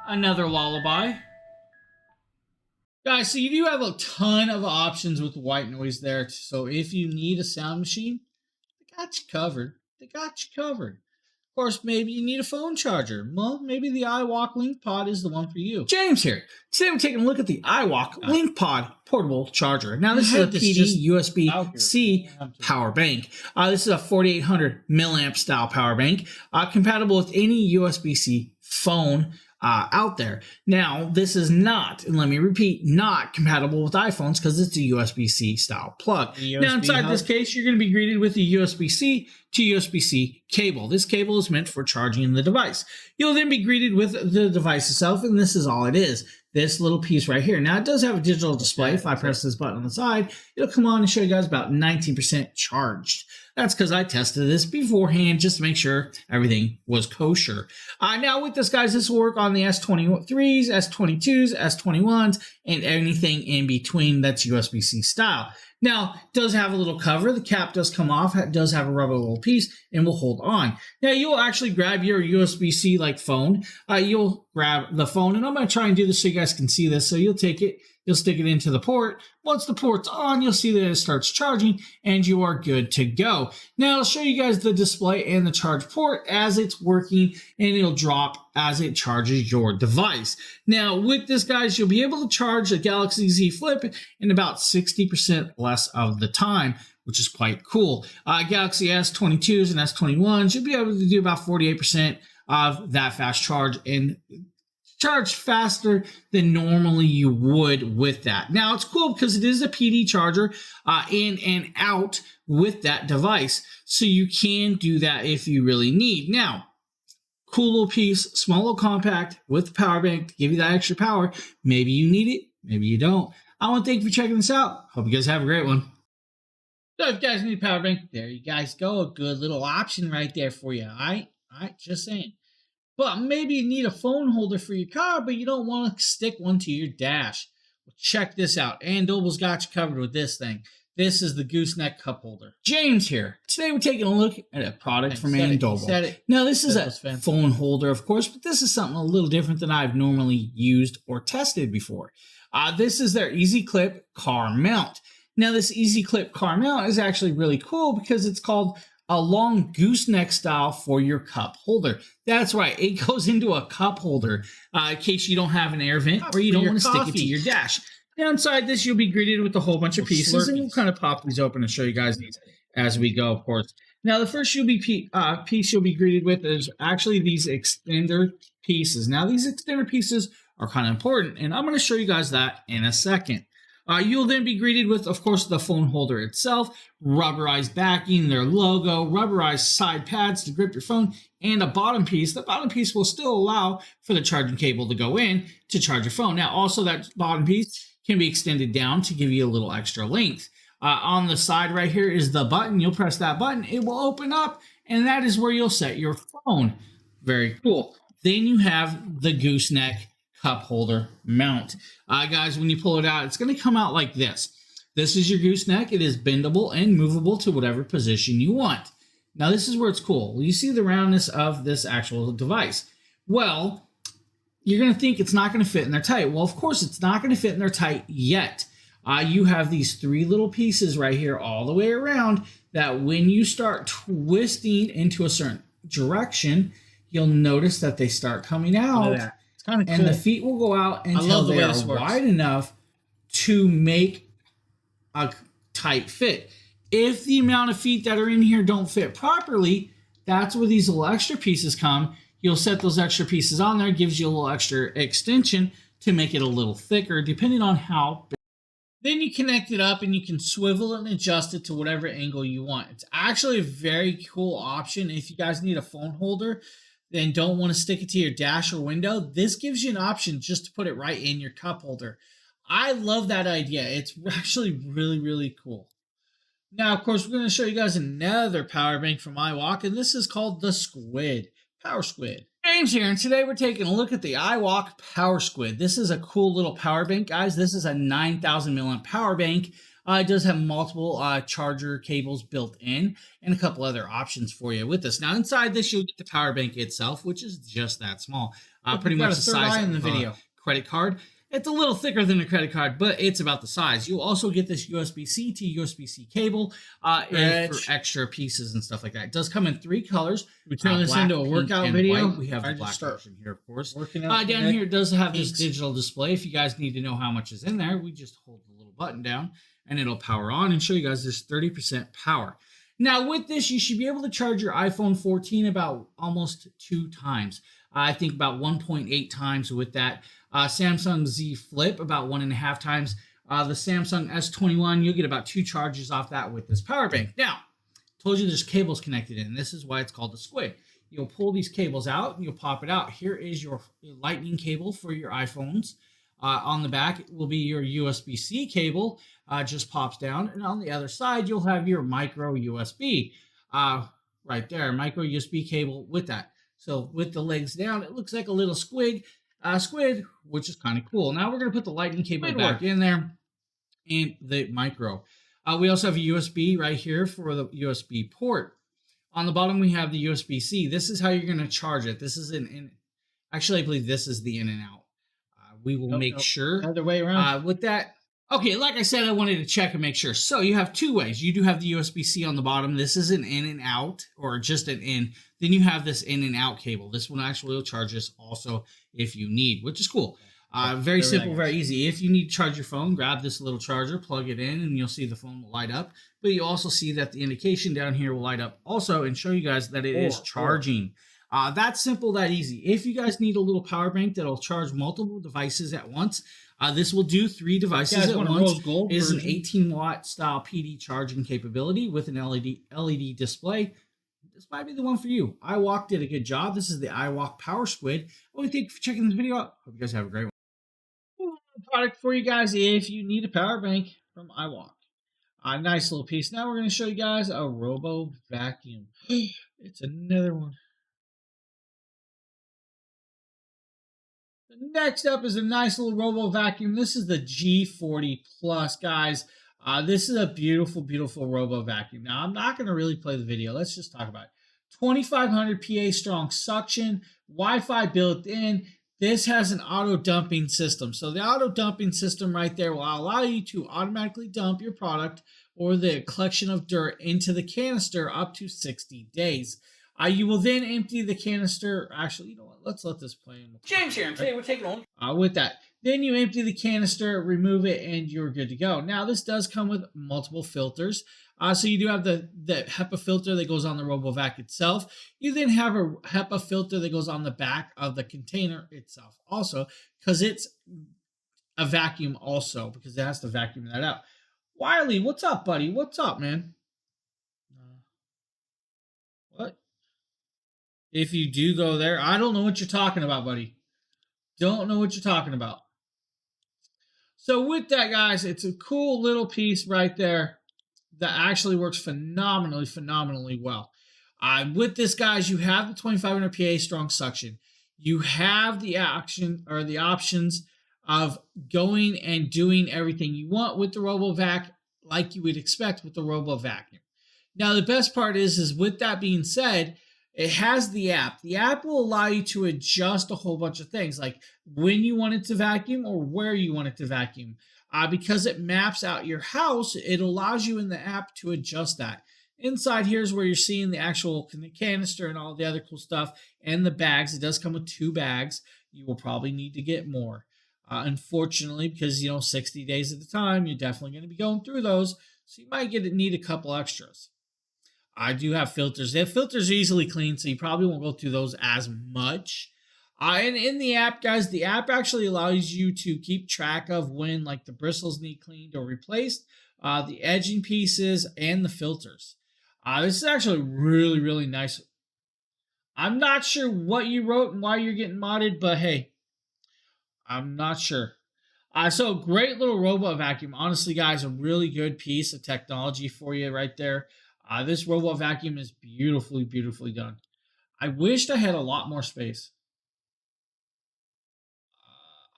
Another lullaby. Guys, so you do have a ton of options with white noise there. So if you need a sound machine, they got you covered. They got you covered. Of course, maybe you need a phone charger. Well, maybe the iWalk Link Pod is the one for you. James here. Today we're taking a look at the iWalk Link Pod portable charger. Now this is a PD USB-C power bank. This is a 4800 milliamp style power bank, compatible with any USB-C phone out there. Now, this is not, and let me repeat, not compatible with iPhones because it's a USB-C style plug. Now, inside this case, you're going to be greeted with a USB-C to USB-C cable. This cable is meant for charging the device. You'll then be greeted with the device itself, and this is all it is. This little piece right here. Now, it does have a digital display. If I press this button on the side, it'll come on and show you guys about 19% charged. That's because I tested this beforehand just to make sure everything was kosher. Now with this, guys, this will work on the S23s, S22s, S21s, and anything in between that's USB-C style. Now, it does have a little cover. The cap does come off. It does have a rubber little piece and will hold on. Now, you'll actually grab your USB-C like phone. You'll grab the phone, and I'm going to try and do this so you guys can see this. So you'll take it, you'll stick it into the port. Once the port's on, you'll see that it starts charging, and you are good to go. Now I'll show you guys the display and the charge port as it's working, and it'll drop as it charges your device. Now with this, guys, you'll be able to charge a Galaxy Z Flip in about 60% less of the time, which is quite cool. Galaxy S22s and S21s, you'll be able to do about 48% of that fast charge and charge faster than normally you would with that. Now it's cool because it is a PD charger in and out with that device, so you can do that if you really need. Now, cool little piece, small little compact with power bank to give you that extra power. Maybe you need it, maybe you don't. I want to thank you for checking this out. Hope you guys have a great one. So if you guys need a power bank, there you guys go. A good little option right there for you. All right, just saying. But maybe you need a phone holder for your car, but you don't want to stick one to your dash. Well, check this out. Andoble's got you covered with this thing. This is the gooseneck cup holder. James here. Today we're taking a look at a product from Andoble. Now this is a phone holder, of course, but this is something a little different than I've normally used or tested before. This is their Easy Clip car mount. Now this Easy Clip car mount is actually really cool because it's called a long gooseneck style for your cup holder. That's right, it goes into a cup holder in case you don't have an air vent or you don't want to stick it to your dash. Now inside this, you'll be greeted with a whole bunch of pieces, and we'll kind of pop these open and show you guys these as we go, of course. Now the first piece you'll be greeted with is actually these extender pieces. Now these extender pieces are kind of important, and I'm going to show you guys that in a second. You'll then be greeted with, of course, the phone holder itself, rubberized backing, their logo, rubberized side pads to grip your phone, and a bottom piece. The bottom piece will still allow for the charging cable to go in to charge your phone. Now, also that bottom piece can be extended down to give you a little extra length. On the side right here is the button. You'll press that button, it will open up, and that is where you'll set your phone. Very cool. Then you have the gooseneck cup holder mount. Guys, when you pull it out, it's going to come out like this. This is your gooseneck. It is bendable and movable to whatever position you want. Now, this is where it's cool. You see the roundness of this actual device. Well, you're going to think it's not going to fit in there tight. Well, of course, it's not going to fit in there tight yet. You have these three little pieces right here all the way around that when you start twisting into a certain direction, you'll notice that they start coming out. It's kind of cool. And the feet will go out until they are wide enough to make a tight fit. If the amount of feet that are in here don't fit properly, that's where these little extra pieces come. You'll set those extra pieces on there, gives you a little extra extension to make it a little thicker, depending on how big. Then you connect it up and you can swivel it and adjust it to whatever angle you want. It's actually a very cool option if you guys need a phone holder and don't want to stick it to your dash or window. This gives you an option just to put it right in your cup holder. I love that idea. It's actually really, really cool. Now, of course, we're going to show you guys another power bank from iWalk, and this is called the Squid, Power Squid. James here, and today we're taking a look at the iWalk Power Squid. This is a cool little power bank, guys. This is a 9,000 milliamp power bank. It does have multiple charger cables built in and a couple other options for you with this. Now, inside this, you'll get the power bank itself, which is just that small. Pretty much the size of a credit card. It's a little thicker than a credit card, but it's about the size. You'll also get this USB-C to USB-C cable and for extra pieces and stuff like that. It does come in 3 colors. We turn this into a workout video. White. We have the black version here, of course. Down here, it does have this digital display. If you guys need to know how much is in there, we just hold the little button down and it'll power on and show you guys this 30% power. Now, with this, you should be able to charge your iPhone 14 about almost 2 times. I think about 1.8 times with that. Samsung Z Flip, about 1.5 times. The Samsung S21, you'll get about 2 charges off that with this power bank. Now, told you there's cables connected in. This is why it's called the Squid. You'll pull these cables out and you'll pop it out. Here is your lightning cable for your iPhones. On the back will be your USB-C cable, just pops down. And on the other side, you'll have your micro USB right there, micro USB cable with that. So with the legs down, it looks like a little squid, which is kind of cool. Now we're going to put the lightning cable back in there and the micro. We also have a USB right here for the USB port. On the bottom, we have the USB-C. This is how you're going to charge it. This is an Actually, I believe this is the in and out. We will make sure. Other way around. With that, okay, like I said, I wanted to check and make sure. So you have two ways. You do have the USB-C on the bottom. This is an in and out, or just an in. Then you have this in and out cable. This one actually will charge this also if you need, which is cool. Very simple, very easy. If you need to charge your phone, grab this little charger, plug it in, and you'll see the phone will light up. But you also see that the indication down here will light up also and show you guys that it is charging. That simple, that easy. If you guys need a little power bank that'll charge multiple devices at once, this will do 3 devices at once. It is an 18-watt style PD charging capability with an LED display. This might be the one for you. iWalk did a good job. This is the iWalk Power Squid. Well, thank you for checking this video out. Hope you guys have a great one. Product for you guys if you need a power bank from iWalk. A nice little piece. Now we're going to show you guys a Robo Vacuum. It's another one. Next up is a nice little Robo Vacuum. This is the G40 Plus, guys. This is a beautiful, beautiful Robo Vacuum. Now, I'm not going to really play the video. Let's just talk about it. 2500 PA strong suction, Wi-Fi built in. This has an auto dumping system. So the auto dumping system right there will allow you to automatically dump your product or the collection of dirt into the canister up to 60 days. You will then empty the canister. Actually, you know what? Let's let this play. James here, and today we're taking on. With that, then you empty the canister, remove it, and you're good to go. Now, this does come with multiple filters. So you do have the HEPA filter that goes on the RoboVac itself. You then have a HEPA filter that goes on the back of the container itself also, because it's a vacuum also, because it has to vacuum that out. Wiley, what's up, buddy? What's up, man? What? If you do go there, I don't know what you're talking about, buddy. Don't know what you're talking about. So with that, guys, it's a cool little piece right there that actually works phenomenally well. With this, guys, you have the 2500 PA strong suction. You have the action or the options of going and doing everything you want with the RoboVac, like you would expect with the RoboVacuum. Now, the best part is with that being said, it has the app. The app will allow you to adjust a whole bunch of things, like when you want it to vacuum or where you want it to vacuum. Because it maps out your house, it allows you in the app to adjust that. Inside here is where you're seeing the actual canister and all the other cool stuff and the bags. It does come with 2 bags. You will probably need to get more. Unfortunately, because, 60 days at a time, you're definitely going to be going through those. So you might need a couple extras. I do have filters. The filters are easily cleaned, so you probably won't go through those as much. And in the app, guys, the app actually allows you to keep track of when the bristles need cleaned or replaced, the edging pieces, and the filters. This is actually really nice. I'm not sure what you wrote and why you're getting modded, but hey, I'm not sure. So great little robot vacuum. Honestly, guys, a really good piece of technology for you right there. This robot vacuum is beautifully done. I wished I had a lot more space.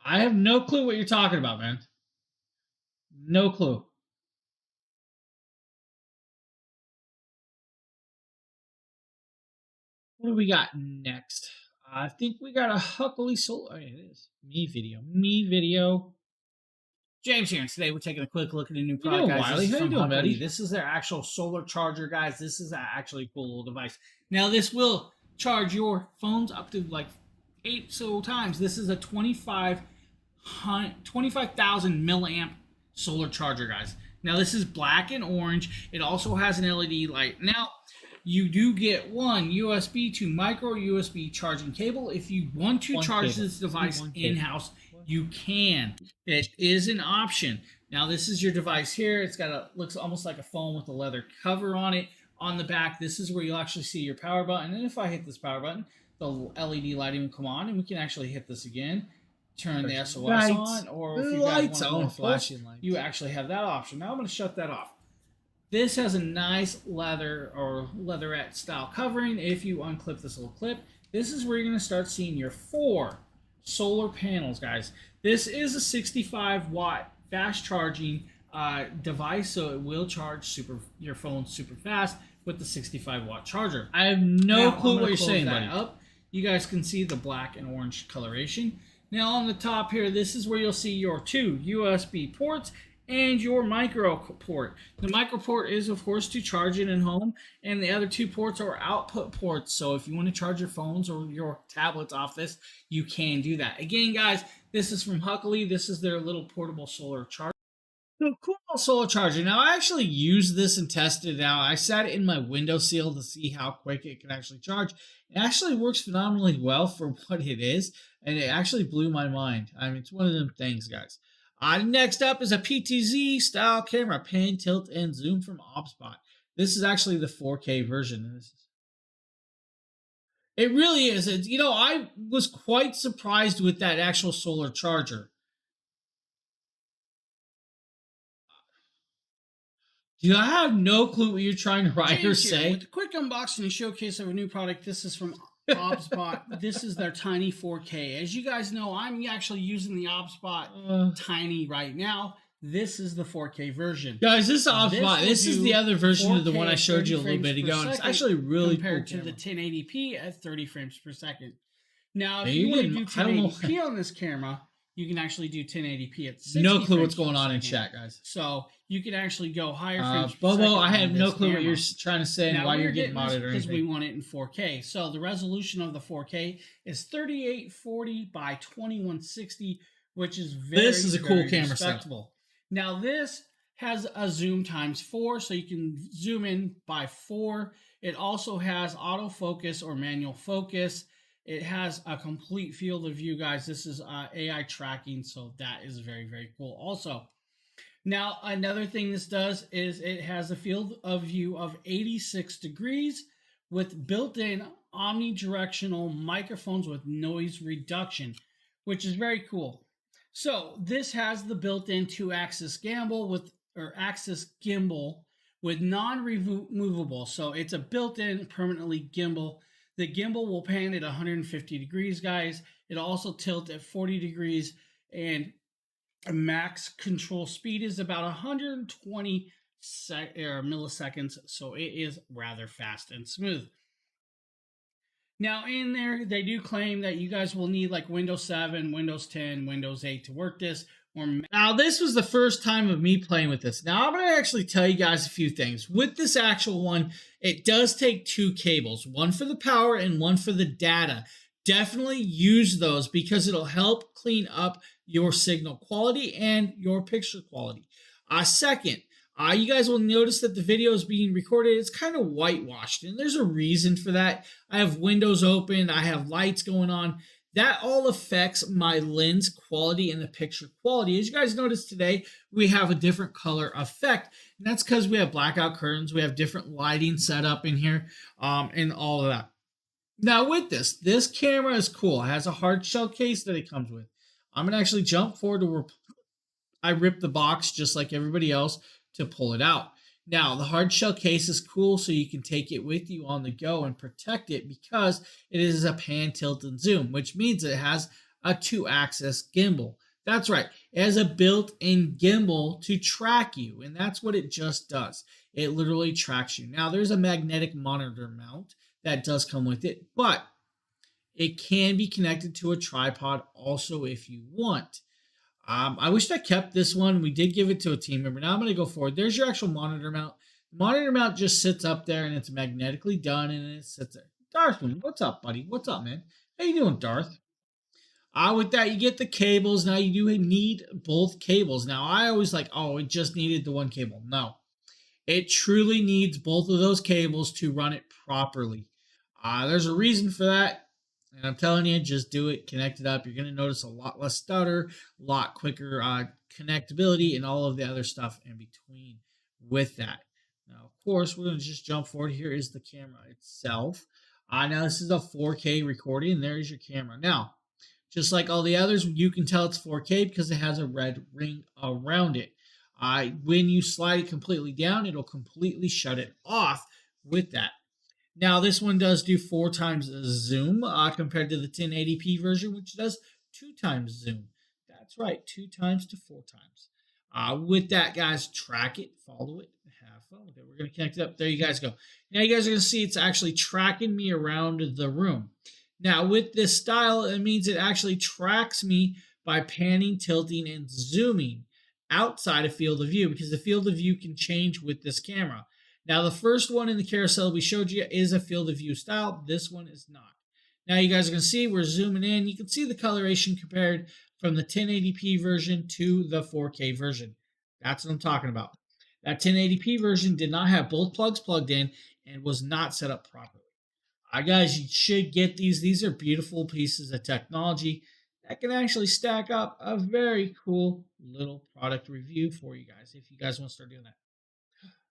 I have no clue what you're talking about, man. No clue. What do we got next? I think we got a Huckly Solar. Oh, yeah, it is. Me video. James here, and today we're taking a quick look at a new product, guys. Wiley? How you doing, buddy? This is their actual solar charger, guys. This is actually a cool little device. Now, this will charge your phones up to 8 times. This is a 25,000 milliamp solar charger, guys. Now, this is black and orange. It also has an LED light. Now, you do get one USB to micro USB charging cable. If you want to charge this device in-house, you can. It is an option. Now, this is your device here. It's got looks almost like a phone with a leather cover on it. On the back, this is where you'll actually see your power button. And if I hit this power button, the LED lighting will come on, and we can actually hit this again, turn the SOS on, or if you guys want more flashing lights, you actually have that option. Now I'm going to shut that off. This has a nice leather or leatherette style covering. If you unclip this little clip, this is where you're going to start seeing your 4 solar panels, guys. This is a 65-watt fast charging device, so it will charge your phone super fast with the 65-watt charger. I have no clue what you're saying, buddy. you guys can see the black and orange coloration. Now on the top here, this is where you'll see your 2 USB ports and your micro port. The micro port is of course to charge it in home, and the other 2 ports are output ports. So if you want to charge your phones or your tablets off this, you can do that. Again, guys, this is from Huckley. This is their little portable solar charger. So cool solar charger. Now I actually used this and tested it out. I sat it in my windowsill to see how quick it can actually charge. It actually works phenomenally well for what it is, and it actually blew my mind. I mean, it's one of them things, guys. Next up is a PTZ style camera, pan, tilt, and zoom from OBSBot. This is actually the 4K version. It really is. I was quite surprised with that actual solar charger. Do I have no clue what you're trying to write or say? With a quick unboxing and showcase of a new product, this is from OBSBot. This is their Tiny 4K. As you guys know, I'm actually using the OBSBot Tiny right now. This is the 4K version. Guys, this is OBSBot. This is the other version of the one I showed you a little bit ago. And it's actually really compared cool to the 1080p at 30 frames per second. Now, if you want to do 1080p on this camera, you can actually do 1080p at 60 No clue what's going on in chat, guys. So you can actually go higher frames per Bobo, second. I have no clue what you're trying to say and why you're getting modded or anything. Because we want it in 4K. So the resolution of the 4K is 3840 by 2160, which is very, this is a cool camera respectable. Now this has a zoom times 4, so you can zoom in by 4. It also has autofocus or manual focus. It has a complete field of view, guys. This is AI tracking, so that is very, very cool. Also, now another thing this does is it has a field of view of 86 degrees with built-in omnidirectional microphones with noise reduction, which is very cool. So this has the built-in 2-axis gimbal with non-removable. So it's a built-in permanently gimbal. The gimbal will pan at 150 degrees, guys. It'll also tilt at 40 degrees, and max control speed is about 120 milliseconds, so it is rather fast and smooth. Now, in there, they do claim that you guys will need like Windows 7, Windows 10, Windows 8 to work this. Now, this was the first time of me playing with this. Now, I'm going to actually tell you guys a few things. With this actual one, it does take 2 cables, one for the power and one for the data. Definitely use those because it'll help clean up your signal quality and your picture quality. Second, you guys will notice that the video is being recorded. It's kind of whitewashed, and there's a reason for that. I have windows open. I have lights going on. That all affects my lens quality and the picture quality. As you guys noticed today, we have a different color effect, and that's because we have blackout curtains. We have different lighting set up in here, and all of that. Now with this camera is cool. It has a hard shell case that it comes with. I'm going to actually jump forward to where I rip the box just like everybody else to pull it out. Now, the hard shell case is cool, so you can take it with you on the go and protect it because it is a pan, tilt, and zoom, which means it has a 2-axis gimbal. That's right. It has a built-in gimbal to track you, and that's what it just does. It literally tracks you. Now, there's a magnetic monitor mount that does come with it, but it can be connected to a tripod also if you want. I wish I kept this one. We did give it to a team member. Now I'm going to go forward. There's your actual monitor mount. The monitor mount just sits up there, and it's magnetically done, and it sits there. Darthman, what's up, buddy? What's up, man? How you doing, Darth? With that, you get the cables. Now, you do need both cables. Now, I always like, oh, it just needed the one cable. No. It truly needs both of those cables to run it properly. There's a reason for that. And I'm telling you, just do it, connect it up. You're going to notice a lot less stutter, a lot quicker connectability, and all of the other stuff in between with that. Now, of course, we're going to just jump forward. Here is the camera itself. Now, this is a 4K recording, and there's your camera. Now, just like all the others, you can tell it's 4K because it has a red ring around it. When you slide it completely down, it'll completely shut it off with that. Now, this one does do 4 times zoom compared to the 1080p version, which does 2 times zoom. That's right, 2 times to 4 times. With that, guys, track it, follow it, have fun with it. We're going to connect it up. There you guys go. Now, you guys are going to see it's actually tracking me around the room. Now, with this style, it means it actually tracks me by panning, tilting, and zooming outside of field of view, because the field of view can change with this camera. Now, the first one in the carousel we showed you is a field of view style. This one is not. Now, you guys are going to see we're zooming in. You can see the coloration compared from the 1080p version to the 4K version. That's what I'm talking about. That 1080p version did not have both plugs plugged in and was not set up properly. Guys, you should get these. These are beautiful pieces of technology that can actually stack up a very cool little product review for you guys if you guys want to start doing that.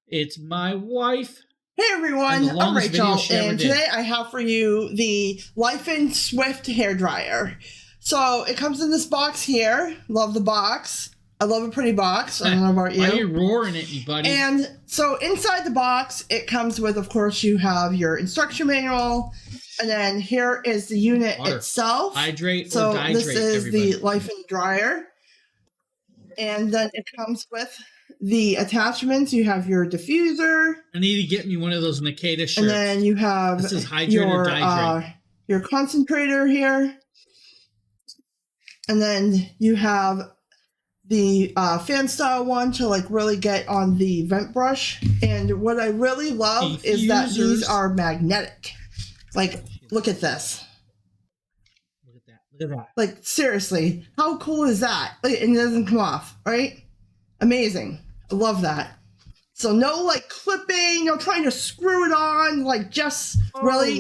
It's my wife. Hey everyone, I'm Rachel, and today I have for you the Life in Swift hair dryer. So it comes in this box here. Love the box. I love a pretty box. I don't know about you. Why are you roaring at me, buddy? And so inside the box, it comes with, of course, you have your instruction manual, and then here is the unit itself. Hydrate so or dihydrate, this is everybody. the Life in dryer, and then it comes with the attachments. You have your diffuser. I need to get me one of those Makeda shirts. And then you have this is hydrate or dihydrate. Your concentrator here. And then you have the fan style one to like really get on the vent brush. And what I really love is that these are magnetic. Like, look at this. Look at that. Look at that. Like, seriously, how cool is that? Like, and it doesn't come off, right? Amazing. I love that. So no like clipping, no trying to screw it on, like just really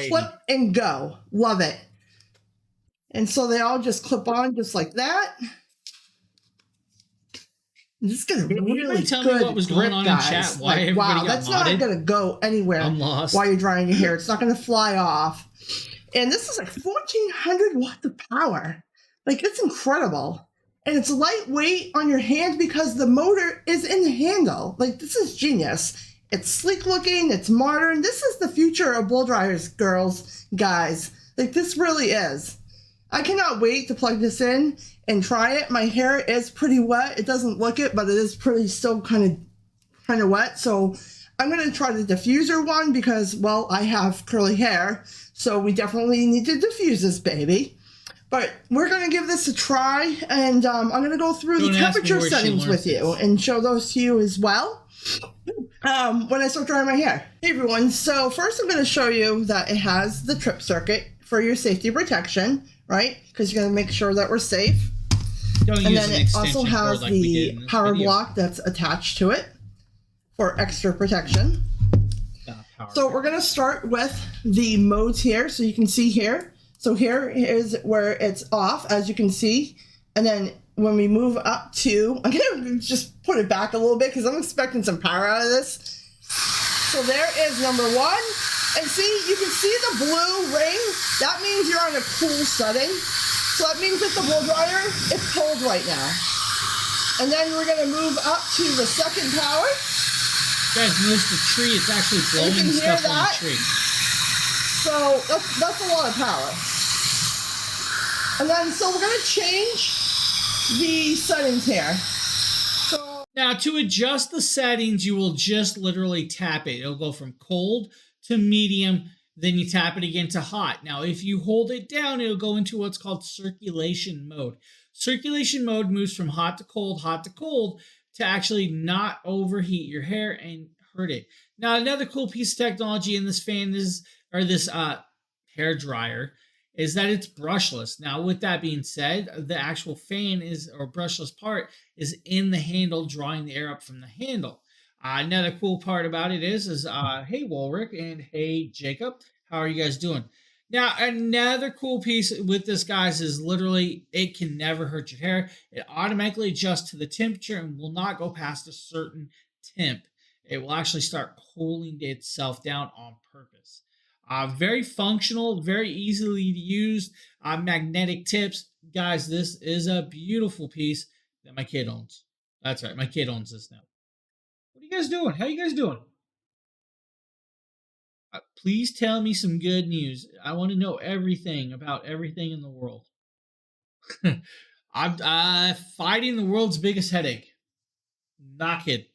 flip and go. Love it. And so they all just clip on just like that. This is gonna really tell good me what was going on guys. in chat. Why like, wow, got that's modded? Not gonna go anywhere. I'm lost. While you're drying your hair, it's not gonna fly off. And this is like 1,400 watts of power. Like, it's incredible. And it's lightweight on your hand because the motor is in the handle. Like, this is genius. It's sleek looking. It's modern. This is the future of blow dryers, girls, guys. Like, this really is. I cannot wait to plug this in and try it. My hair is pretty wet. It doesn't look it, but it is pretty still kind of wet. So I'm going to try the diffuser one because, well, I have curly hair. So we definitely need to diffuse this baby. But we're going to give this a try, and I'm going to go through the temperature settings with you and show those to you as well when I start drying my hair. Hey everyone, so first I'm going to show you that it has the trip circuit for your safety protection, right? Because you're going to make sure that we're safe. And then it also has the power block that's attached to it for extra protection. So we're going to start with the modes here, so you can see here. So here is where it's off, as you can see. And then when we move up to, I'm going to just put it back a little bit because I'm expecting some power out of this. So there is number one. And see, you can see the blue ring. That means you're on a cool setting. So that means that the blow dryer is cold right now. And then we're going to move up to the second power. You guys notice the tree, it's actually blowing stuff on the tree. So that's a lot of power. And then, so we're going to change the settings here. So now, to adjust the settings, you will just literally tap it. It'll go from cold to medium, then you tap it again to hot. Now, if you hold it down, it'll go into what's called circulation mode. Circulation mode moves from hot to cold, to actually not overheat your hair and hurt it. Now, another cool piece of technology in this fan is, or this hair dryer, is that it's brushless. Now, with that being said, the actual fan is, or brushless part, is in the handle, drawing the air up from the handle. Another cool part about it is hey, Walrick, and hey, Jacob, how are you guys doing? Now, another cool piece with this, guys, is literally it can never hurt your hair. It automatically adjusts to the temperature and will not go past a certain temp. It will actually start cooling itself down on purpose. Very functional, very easily to use. Magnetic tips. Guys, this is a beautiful piece that my kid owns. That's right, my kid owns this now. What are you guys doing? How are you guys doing? Please tell me some good news. I want to know everything about everything in the world. I'm fighting the world's biggest headache. Not kidding.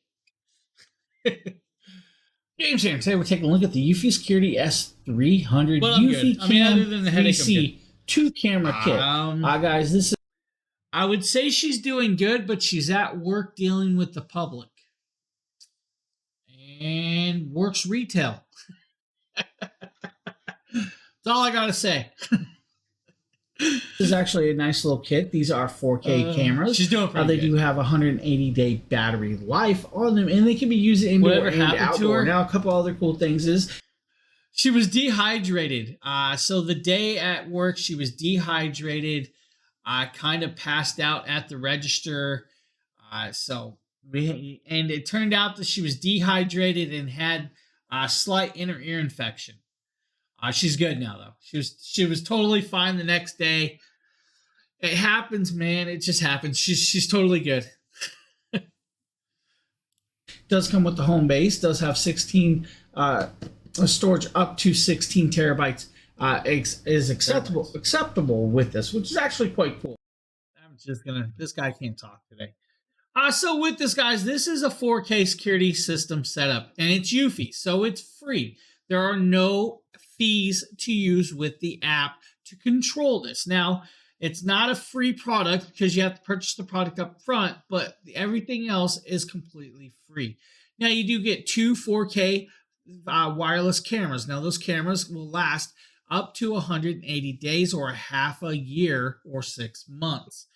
James here. Today we're taking a look at the Eufy Security S300 Well, I'm Eufy good. I mean, other Cam than the headache, I'm 3C 2-camera kit. Guys, this is... I would say she's doing good, but she's at work dealing with the public. And works retail. That's all I gotta say. This is actually a nice little kit. These are 4K cameras. She's doing pretty They good. do have 180-day battery life on them, and they can be used indoor Whatever and happened to outdoor. her? Now, a couple other cool things is She was dehydrated. So the day at work, she was dehydrated. Kind of passed out at the register. And it turned out that she was dehydrated and had a slight inner ear infection. She's good now though. She was totally fine the next day. It happens, man. It just happens. She's totally good. does come with the home base. Does have 16 storage up to 16 terabytes. Is acceptable with this, which is actually quite cool. I'm just gonna. This guy can't talk today. So with this, guys, this is a 4K security system setup, and it's Eufy, so it's free. There are no fees to use with the app to control this. Now, it's not a free product because you have to purchase the product up front, but everything else is completely free. Now, you do get two 4K wireless cameras. Now, those cameras will last up to 180 days or a half a year or 6 months.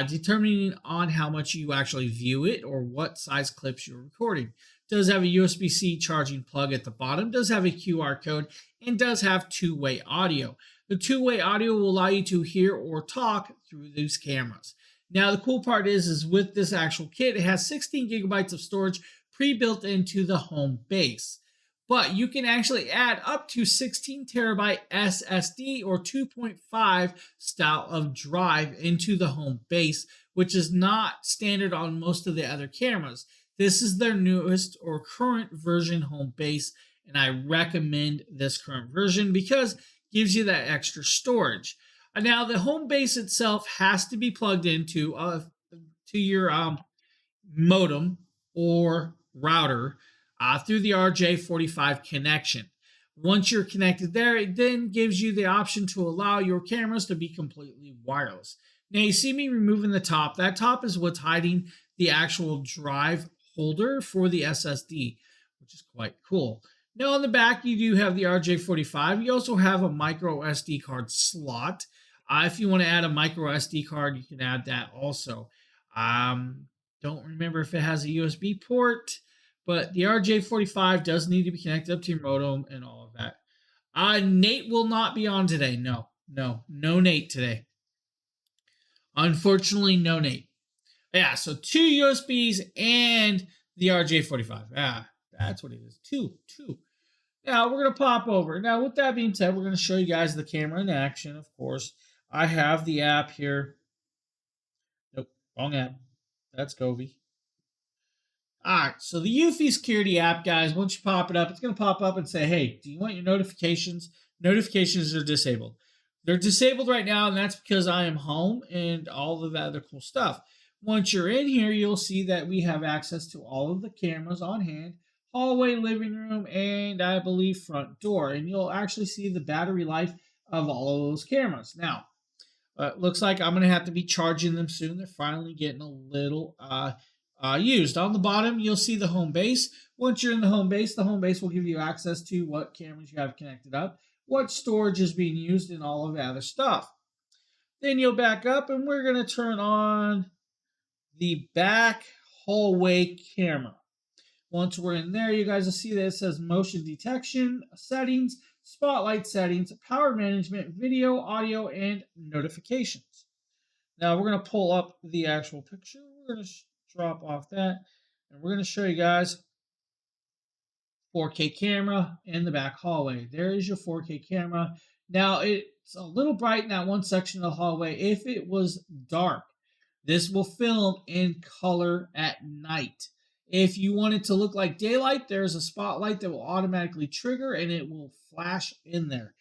Determining on how much you actually view it or what size clips you're recording. Does have a USB-C charging plug at the bottom, does have a QR code, and does have two-way audio. The two-way audio will allow you to hear or talk through these cameras. Now, the cool part is with this actual kit, it has 16 gigabytes of storage pre-built into the home base. But you can actually add up to 16 terabyte SSD or 2.5 style of drive into the home base, which is not standard on most of the other cameras. This is their newest or current version home base, and I recommend this current version because it gives you that extra storage. Now, the home base itself has to be plugged into to your modem or router through the RJ45 connection. Once you're connected there, it then gives you the option to allow your cameras to be completely wireless. Now, you see me removing the top. That top is what's hiding the actual drive holder for the SSD, which is quite cool. Now, on the back, you do have the RJ45. You also have a micro SD card slot. If you want to add a micro SD card, you can add that also. Don't remember if it has a USB port, but the RJ45 does need to be connected up to your modem and all of that. Nate will not be on today. No Nate today. Unfortunately, no Nate. Yeah, so two USBs and the RJ45. That's what it is. Two. Now, we're going to pop over. Now, with that being said, we're going to show you guys the camera in action, of course. I have the app here. Nope, wrong app. That's Govey. All right, so the Eufy Security app, guys, once you pop it up, it's going to pop up and say, hey, do you want your notifications? Notifications are disabled. They're disabled right now, and that's because I am home and all of that other cool stuff. Once you're in here, you'll see that we have access to all of the cameras on hand, hallway, living room, and I believe front door. And you'll actually see the battery life of all of those cameras. Now, looks like I'm going to have to be charging them soon. They're finally getting a little used. On the bottom, you'll see the home base. Once you're in the home base will give you access to what cameras you have connected up, what storage is being used, and all of the other stuff. Then you'll back up, and we're going to turn on the back hallway camera. Once we're in there, you guys will see that it says motion detection, settings, spotlight settings, power management, video, audio, and notifications. Now we're going to pull up the actual picture. We're going to drop off that, and we're going to show you guys 4K camera in the back hallway. There is your 4K camera. Now it's a little bright in that one section of the hallway. If it was dark, this will film in color at night. If you want it to look like daylight, there's a spotlight that will automatically trigger and it will flash in there.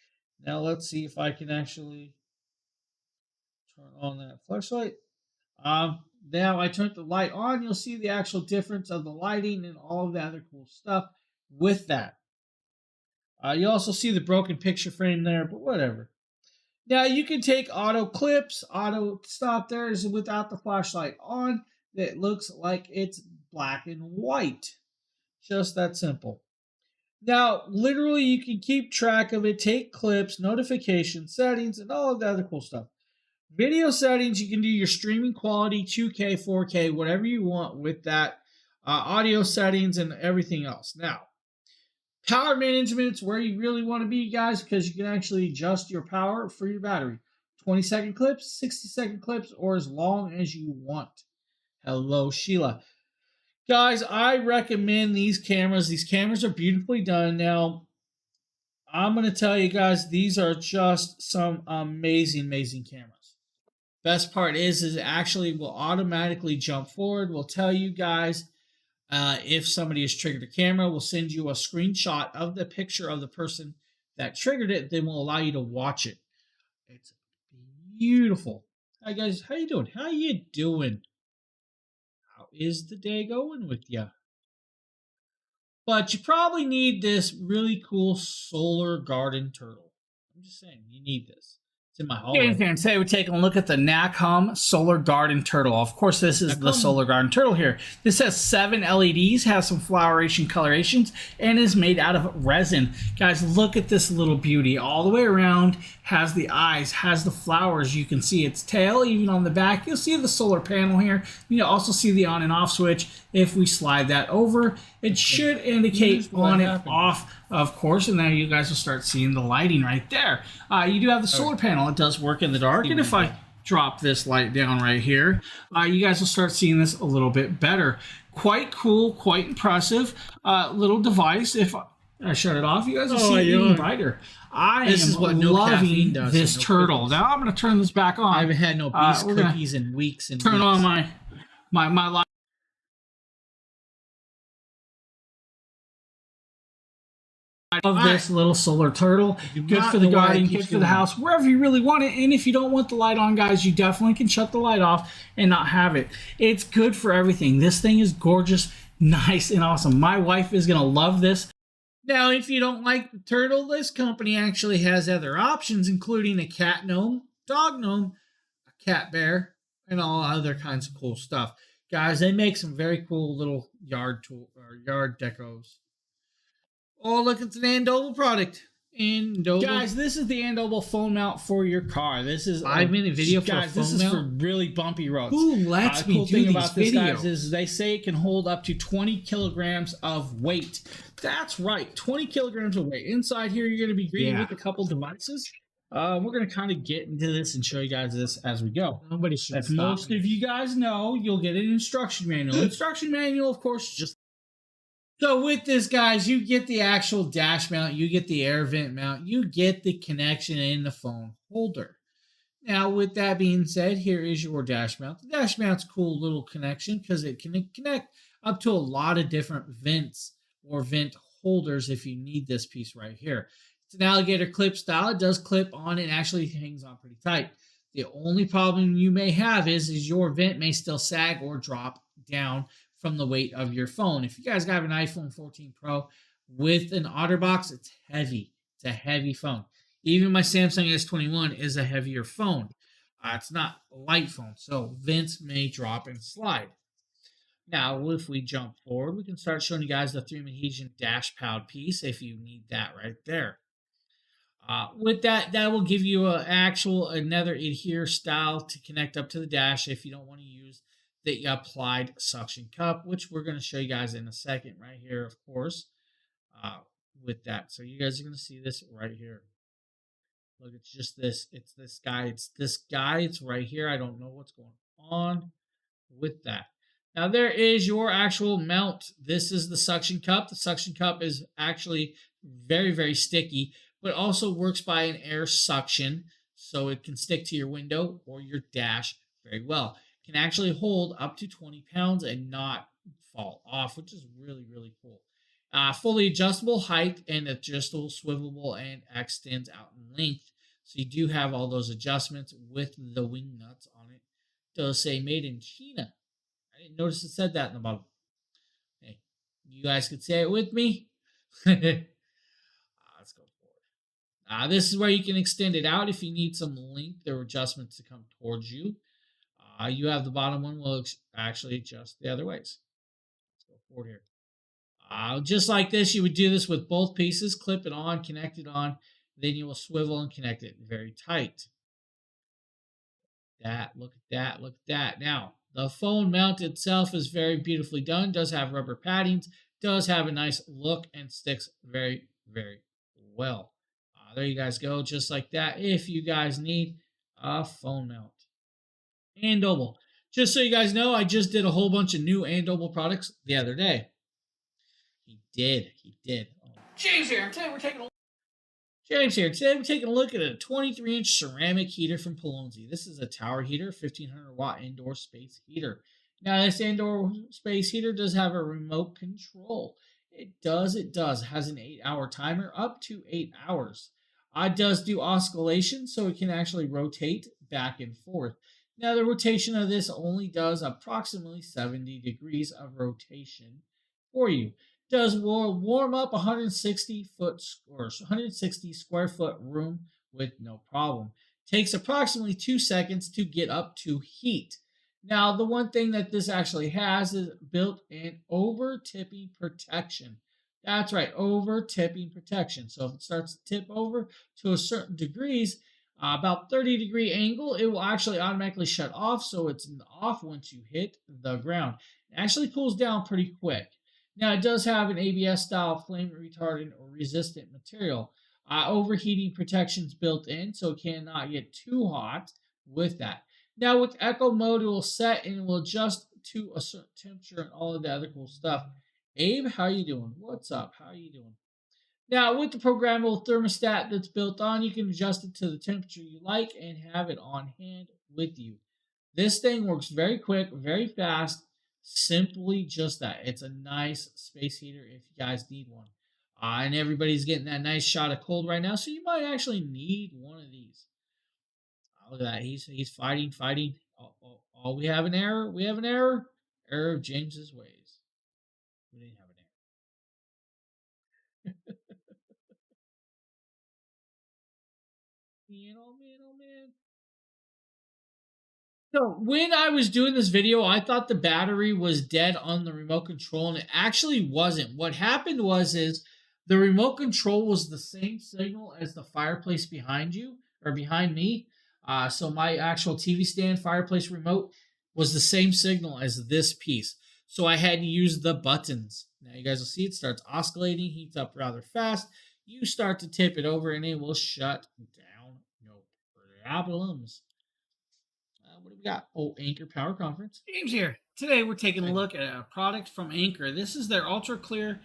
Now let's see if I can actually turn on that flashlight. Now I turned the light on. You'll see the actual difference of the lighting and all of the other cool stuff with that. You also see the broken picture frame there, but whatever. Now you can take auto clips, auto stop there is without the flashlight on. That looks like it's black and white. Just that simple. Now, literally, you can keep track of it, take clips, notifications, settings, and all of the other cool stuff. Video settings, you can do your streaming quality, 2K, 4K, whatever you want with that. Audio settings and everything else. Now, power management is where you really want to be, guys, because you can actually adjust your power for your battery. 20-second clips, 60-second clips, or as long as you want. Hello, Sheila. Guys, I recommend these cameras. These cameras are beautifully done. Now, I'm going to tell you guys, these are just some amazing, amazing cameras. Best part is it actually will automatically jump forward. We'll tell you guys if somebody has triggered a camera. We'll send you a screenshot of the picture of the person that triggered it. Then we'll allow you to watch it. It's beautiful. Hi, guys. How you doing? How you doing? How is the day going with you? But you probably need this really cool solar garden turtle. I'm just saying, you need this. It's in my hallway. Okay, fans, today we're taking a look at the Nacom Solar Garden Turtle. Of course, this is the Solar Garden Turtle here. This has 7 LEDs, has some floweration colorations, and is made out of resin. Guys, look at this little beauty. All the way around, has the eyes, has the flowers. You can see its tail, even on the back. You'll see the solar panel here. You also see the on and off switch. If we slide that over, it should indicate on and off, of course, and now you guys will start seeing the lighting right there. You do have the solar panel. It does work in the dark, and if I drop this light down right here, you guys will start seeing this a little bit better. Quite cool, quite impressive little device. If I shut it off, you guys will see it even brighter. This is what loving this turtle. Now I'm going to turn this back on. I haven't had no beast cookies in weeks and turn on my light. Of this little solar turtle. Good for the garden, good for the house, wherever you really want it. And if you don't want the light on, guys, you definitely can shut the light off and not have it. It's good for everything. This thing is gorgeous, nice, and awesome. My wife is going to love this. Now, if you don't like the turtle, this company actually has other options, including a cat gnome, dog gnome, a cat bear, and all other kinds of cool stuff. Guys, they make some very cool little yard decos. Oh, look, it's an Andoble product. Andoble. Guys, this is the Andoble phone mount for your car. This is 5-minute video for guys, a phone this is mount? for really bumpy roads. Who lets me cool do thing these about this, videos? guys, is they say it can hold up to 20 kilograms of weight. That's right, 20 kilograms of weight. Inside here, you're going to be greeted with a couple devices. We're going to kind of get into this and show you guys this as we go. Nobody should As most of you guys know, you'll get an instruction manual. Instruction manual, of course, just so with this, guys, you get the actual dash mount, you get the air vent mount, you get the connection in the phone holder. Now, with that being said, here is your dash mount. The dash mount's a cool little connection because it can connect up to a lot of different vents or vent holders if you need this piece right here. It's an alligator clip style. It does clip on and actually hangs on pretty tight. The only problem you may have is your vent may still sag or drop down from the weight of your phone. If you guys got an iPhone 14 Pro with an OtterBox, it's heavy. It's a heavy phone. Even my Samsung S21 is a heavier phone. It's not a light phone, so vents may drop and slide. Now, if we jump forward, we can start showing you guys the 3 dash pad piece if you need that right there. With that will give you another adhere style to connect up to the dash if you don't want to use the applied suction cup, which we're going to show you guys in a second right here, of course, with that. So you guys are going to see this right here. Look, it's just this. It's this guy. It's this guy. It's right here. I don't know what's going on with that. Now, there is your actual mount. This is the suction cup. The suction cup is actually very, very sticky, but also works by an air suction, so it can stick to your window or your dash very well. Can actually hold up to 20 pounds and not fall off, which is really, really cool. Fully adjustable height and adjustable, swivelable, and extends out in length. So you do have all those adjustments with the wing nuts on it. It does say made in China. I didn't notice it said that in the bottom. Hey, you guys could say it with me. Let's go forward. This is where you can extend it out if you need some length or adjustments to come towards you. You have the bottom one will actually adjust the other ways. Let's go forward here. Just like this, you would do this with both pieces. Clip it on, connect it on. Then you will swivel and connect it very tight. Look at that, look at that. Now, the phone mount itself is very beautifully done. Does have rubber paddings. Does have a nice look and sticks very, very well. There you guys go, just like that. If you guys need a phone mount. Andoble. Just so you guys know, I just did a whole bunch of new Andoble products the other day. He did. James here. Today we're taking a James here. Today we're taking a look at a 23-inch ceramic heater from Polonzi. This is a tower heater, 1500-watt indoor space heater. Now, this indoor space heater does have a remote control. It does. It has an 8-hour timer, up to 8 hours. It does do oscillation, so it can actually rotate back and forth. Now, the rotation of this only does approximately 70 degrees of rotation for you. Does warm up 160 square foot room with no problem. Takes approximately 2 seconds to get up to heat. Now, the one thing that this actually has is built-in over-tipping protection. That's right, over-tipping protection. So if it starts to tip over to a certain degrees, about 30-degree angle, it will actually automatically shut off, so it's off once you hit the ground. It actually cools down pretty quick. Now, it does have an ABS-style flame retardant or resistant material. Overheating protections built in, so it cannot get too hot with that. Now, with Echo mode, it will set and it will adjust to a certain temperature and all of the other cool stuff. Abe, how you doing? What's up? How you doing? Now, with the programmable thermostat that's built on, you can adjust it to the temperature you like and have it on hand with you. This thing works very quick, very fast. Simply just that. It's a nice space heater if you guys need one. And everybody's getting that nice shot of cold right now, so you might actually need one of these. Look at that. He's fighting. Oh, we have an error. Error of James's ways. We didn't have an error. Man, oh man. So when I was doing this video, I thought the battery was dead on the remote control, and it actually wasn't. What happened is the remote control was the same signal as the fireplace behind you, or behind me. So my actual TV stand fireplace remote was the same signal as this piece. So I had to use the buttons. Now you guys will see it starts oscillating, heats up rather fast. You start to tip it over and it will shut down. No problems. What do we got? Oh, Anchor Power Conference. James here. Today we're taking a look at a product from Anchor. This is their ultra clear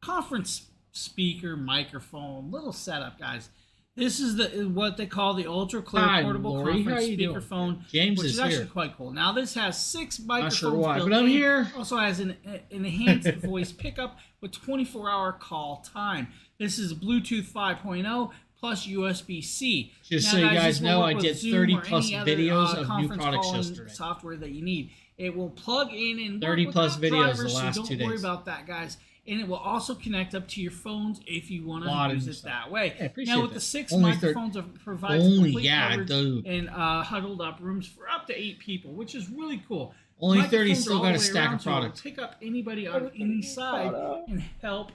conference speaker microphone. Little setup, guys. This is what they call the ultra clear portable conference speakerphone, James which is actually here. quite cool. Now this has 6 microphones Not sure why, built but I'm in. here. Also has an enhanced voice pickup with 24-hour call time. This is Bluetooth 5.0 plus USB-C. Just now, so you guys know, I did Zoom 30 or plus any other, videos of new conference products calling yesterday. software that you need. It will plug in and 30 plus videos the last 2 days. So don't worry about that, guys. And it will also connect up to your phones if you want to use it that way. Yeah, now, with the 6 microphones, it provides complete coverage and huddled up rooms for up to 8 people, which is really cool. Only 30 still got a stack of products. Pick up anybody on any side and help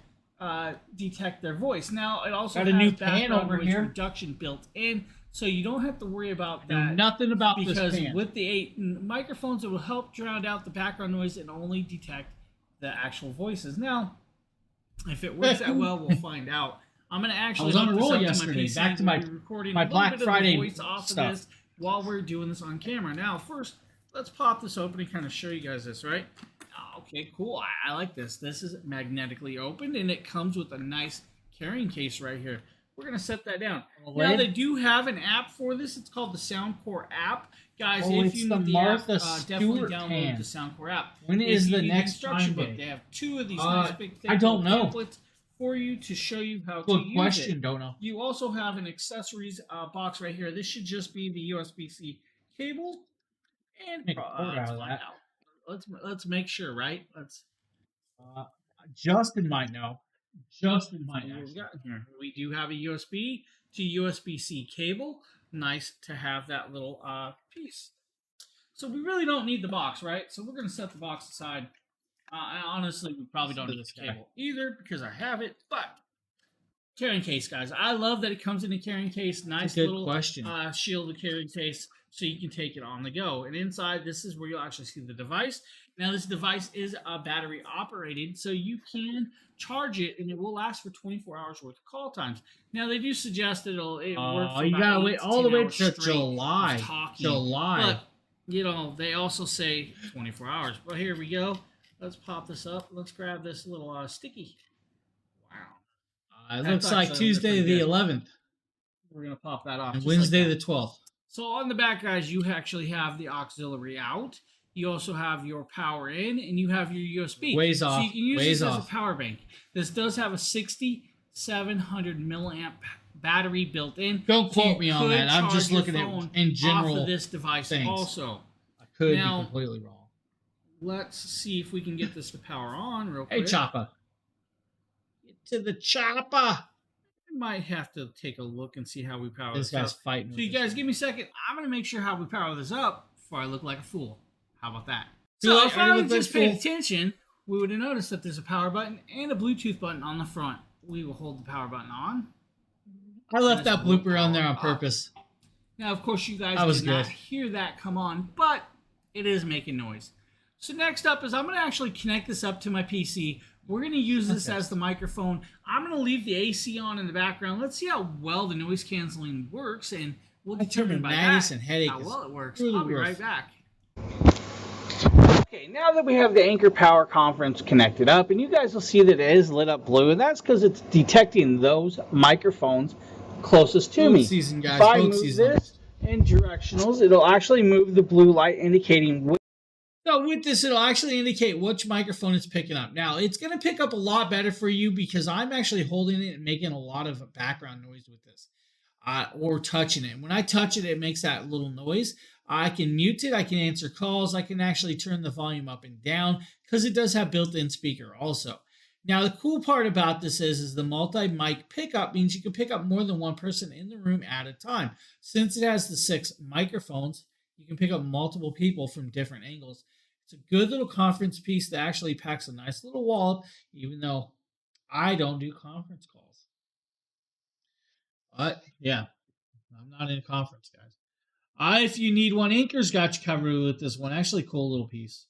detect their voice. Now, it also got has a new pan background over noise here. reduction built in, so you don't have to worry about that. Nothing about this because pan. with the 8 microphones, it will help drown out the background noise and only detect the actual voices. Now, if it works that well, we'll find out. I'm going to actually I was on a roll hook this yesterday. up to Back to my recording my a little Black bit Friday of the voice off stuff. of this while we're doing this on camera. Now, first, let's pop this open and kind of show you guys this, right? Okay, cool. I like this. This is magnetically opened, and it comes with a nice carrying case right here. We're going to set that down. Now, they do have an app for this. It's called the Soundcore app. Guys, if you need the app, definitely download the Soundcore app. When is the next instruction Prime book? Day? They have 2 of these nice big I don't know. pamphlets for you to show you how to Good use question, it. don't know. You also have an accessories box right here. This should just be the USB-C cable. And Make a cord out of that. let's make sure, right? Justin might know. just in my What we action. got in here? We do have a USB to USB-C cable. Nice to have that little piece. So we really don't need the box, right? So we're going to set the box aside. Honestly, we probably don't need this cable either because I have it, but carrying case, guys. I love that it comes in a carrying case. Nice little shielded carrying case so you can take it on the go. And inside, this is where you'll actually see the device. Now, this device is battery operated, so you can charge it, and it will last for 24 hours worth of call times. Now, they do suggest it works for you gotta wait all the way to July. July. But, they also say 24 hours. But here we go. Let's pop this up. Let's grab this little sticky. Wow. It looks like Tuesday the 11th. We're going to pop that off. And Wednesday the 12th. So on the back, guys, you actually have the auxiliary out. You also have your power in, and you have your USB. Ways off. So you can use this as a power bank. This does have a 6,700 milliamp battery built in. Don't quote me on that. I'm just looking at in general off of this device things. Also. I could be completely wrong. Let's see if we can get this to power on real quick. Hey, Chopper. Get to the chopper. I might have to take a look and see how we power this up. This guy's fighting. So you guys give me a second. I'm going to make sure how we power this up before I look like a fool. How about that? So if I just paid attention, we would have noticed that there's a power button and a Bluetooth button on the front. We will hold the power button on. I left that blooper on there on purpose. Now, of course, you guys did not hear that come on, but it is making noise. So next up is I'm going to actually connect this up to my PC. We're going to use this as the microphone. I'm going to leave the AC on in the background. Let's see how well the noise canceling works, and we'll determine by that how well it works. I'll be right back. Okay, now that we have the Anchor Power Conference connected up, and you guys will see that it is lit up blue, and that's because it's detecting those microphones closest to me. Season, guys. If I move this in directionals, it'll actually move the blue light indicating which. So with this, it'll actually indicate which microphone it's picking up. Now, it's going to pick up a lot better for you because I'm actually holding it and making a lot of background noise with this. Or touching it. When I touch it, it makes that little noise. I can mute it. I can answer calls. I can actually turn the volume up and down because it does have built-in speaker also. Now, the cool part about this is the multi-mic pickup means you can pick up more than one person in the room at a time. Since it has the 6 microphones, you can pick up multiple people from different angles. It's a good little conference piece that actually packs a nice little wallop, even though I don't do conference calls. But, yeah, I'm not in a conference, guys. If you need one, Anchor's got you covered with this one. Actually, cool little piece.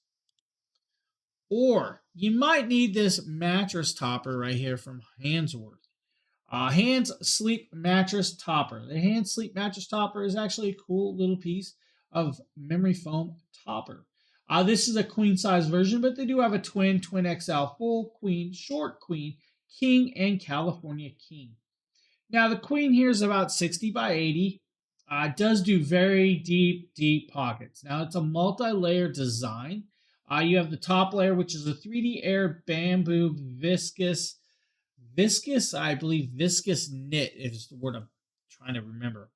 Or you might need this mattress topper right here from Handsworth. Hands Sleep Mattress Topper. The Hands Sleep Mattress Topper is actually a cool little piece of memory foam topper. This is a queen size version, but they do have a twin XL, full queen, short queen, king, and California king. Now the queen here is about 60 by 80. It does do very deep pockets. Now it's a multi-layer design. You have the top layer, which is a 3D air bamboo viscous, I believe viscous knit is the word I'm trying to remember.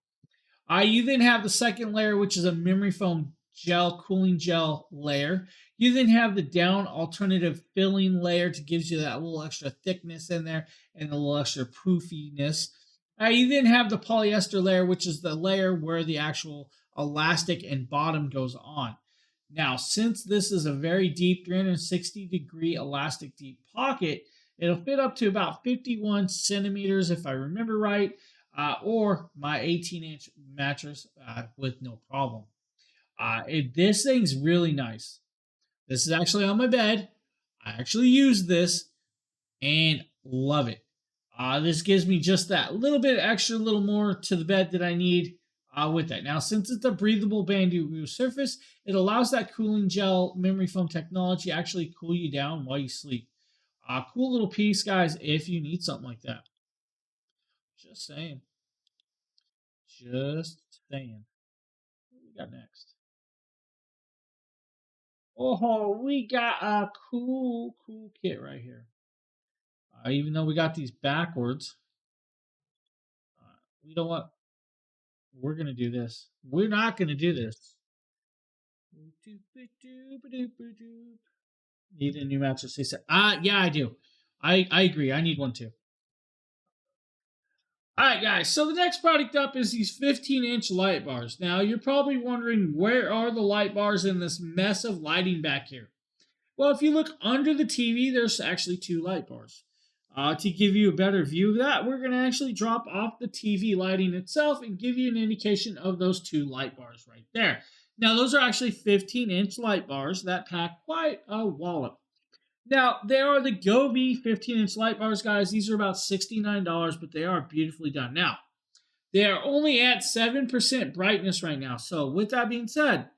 You then have the second layer, which is a memory foam gel, cooling gel layer. You then have the down alternative filling layer to gives you that little extra thickness in there and a little extra poofiness. You then have the polyester layer, which is the layer where the actual elastic and bottom goes on. Now, since this is a very deep 360-degree elastic deep pocket, it'll fit up to about 51 centimeters, if I remember right, or my 18-inch mattress with no problem. This thing's really nice. This is actually on my bed. I actually use this and love it. This gives me just that little bit extra, little more to the bed that I need with that. Now, since it's a breathable bamboo surface, it allows that cooling gel memory foam technology to actually cool you down while you sleep. Cool little piece, guys, if you need something like that. Just saying. What do we got next? Oh, we got a cool kit right here. Even though we got these backwards, you know what? We're going to do this. We're not going to do this. Need a new mattress. He said, yeah, I do. I agree. I need one too. All right, guys. So the next product up is these 15-inch light bars. Now, you're probably wondering, where are the light bars in this mess of lighting back here? Well, if you look under the TV, there's actually 2 light bars. To give you a better view of that, we're going to actually drop off the TV lighting itself and give you an indication of those 2 light bars right there. Now, those are actually 15-inch light bars that pack quite a wallop. Now, they are the Govee 15-inch light bars, guys. These are about $69, but they are beautifully done. Now, they are only at 7% brightness right now. So, with that being said,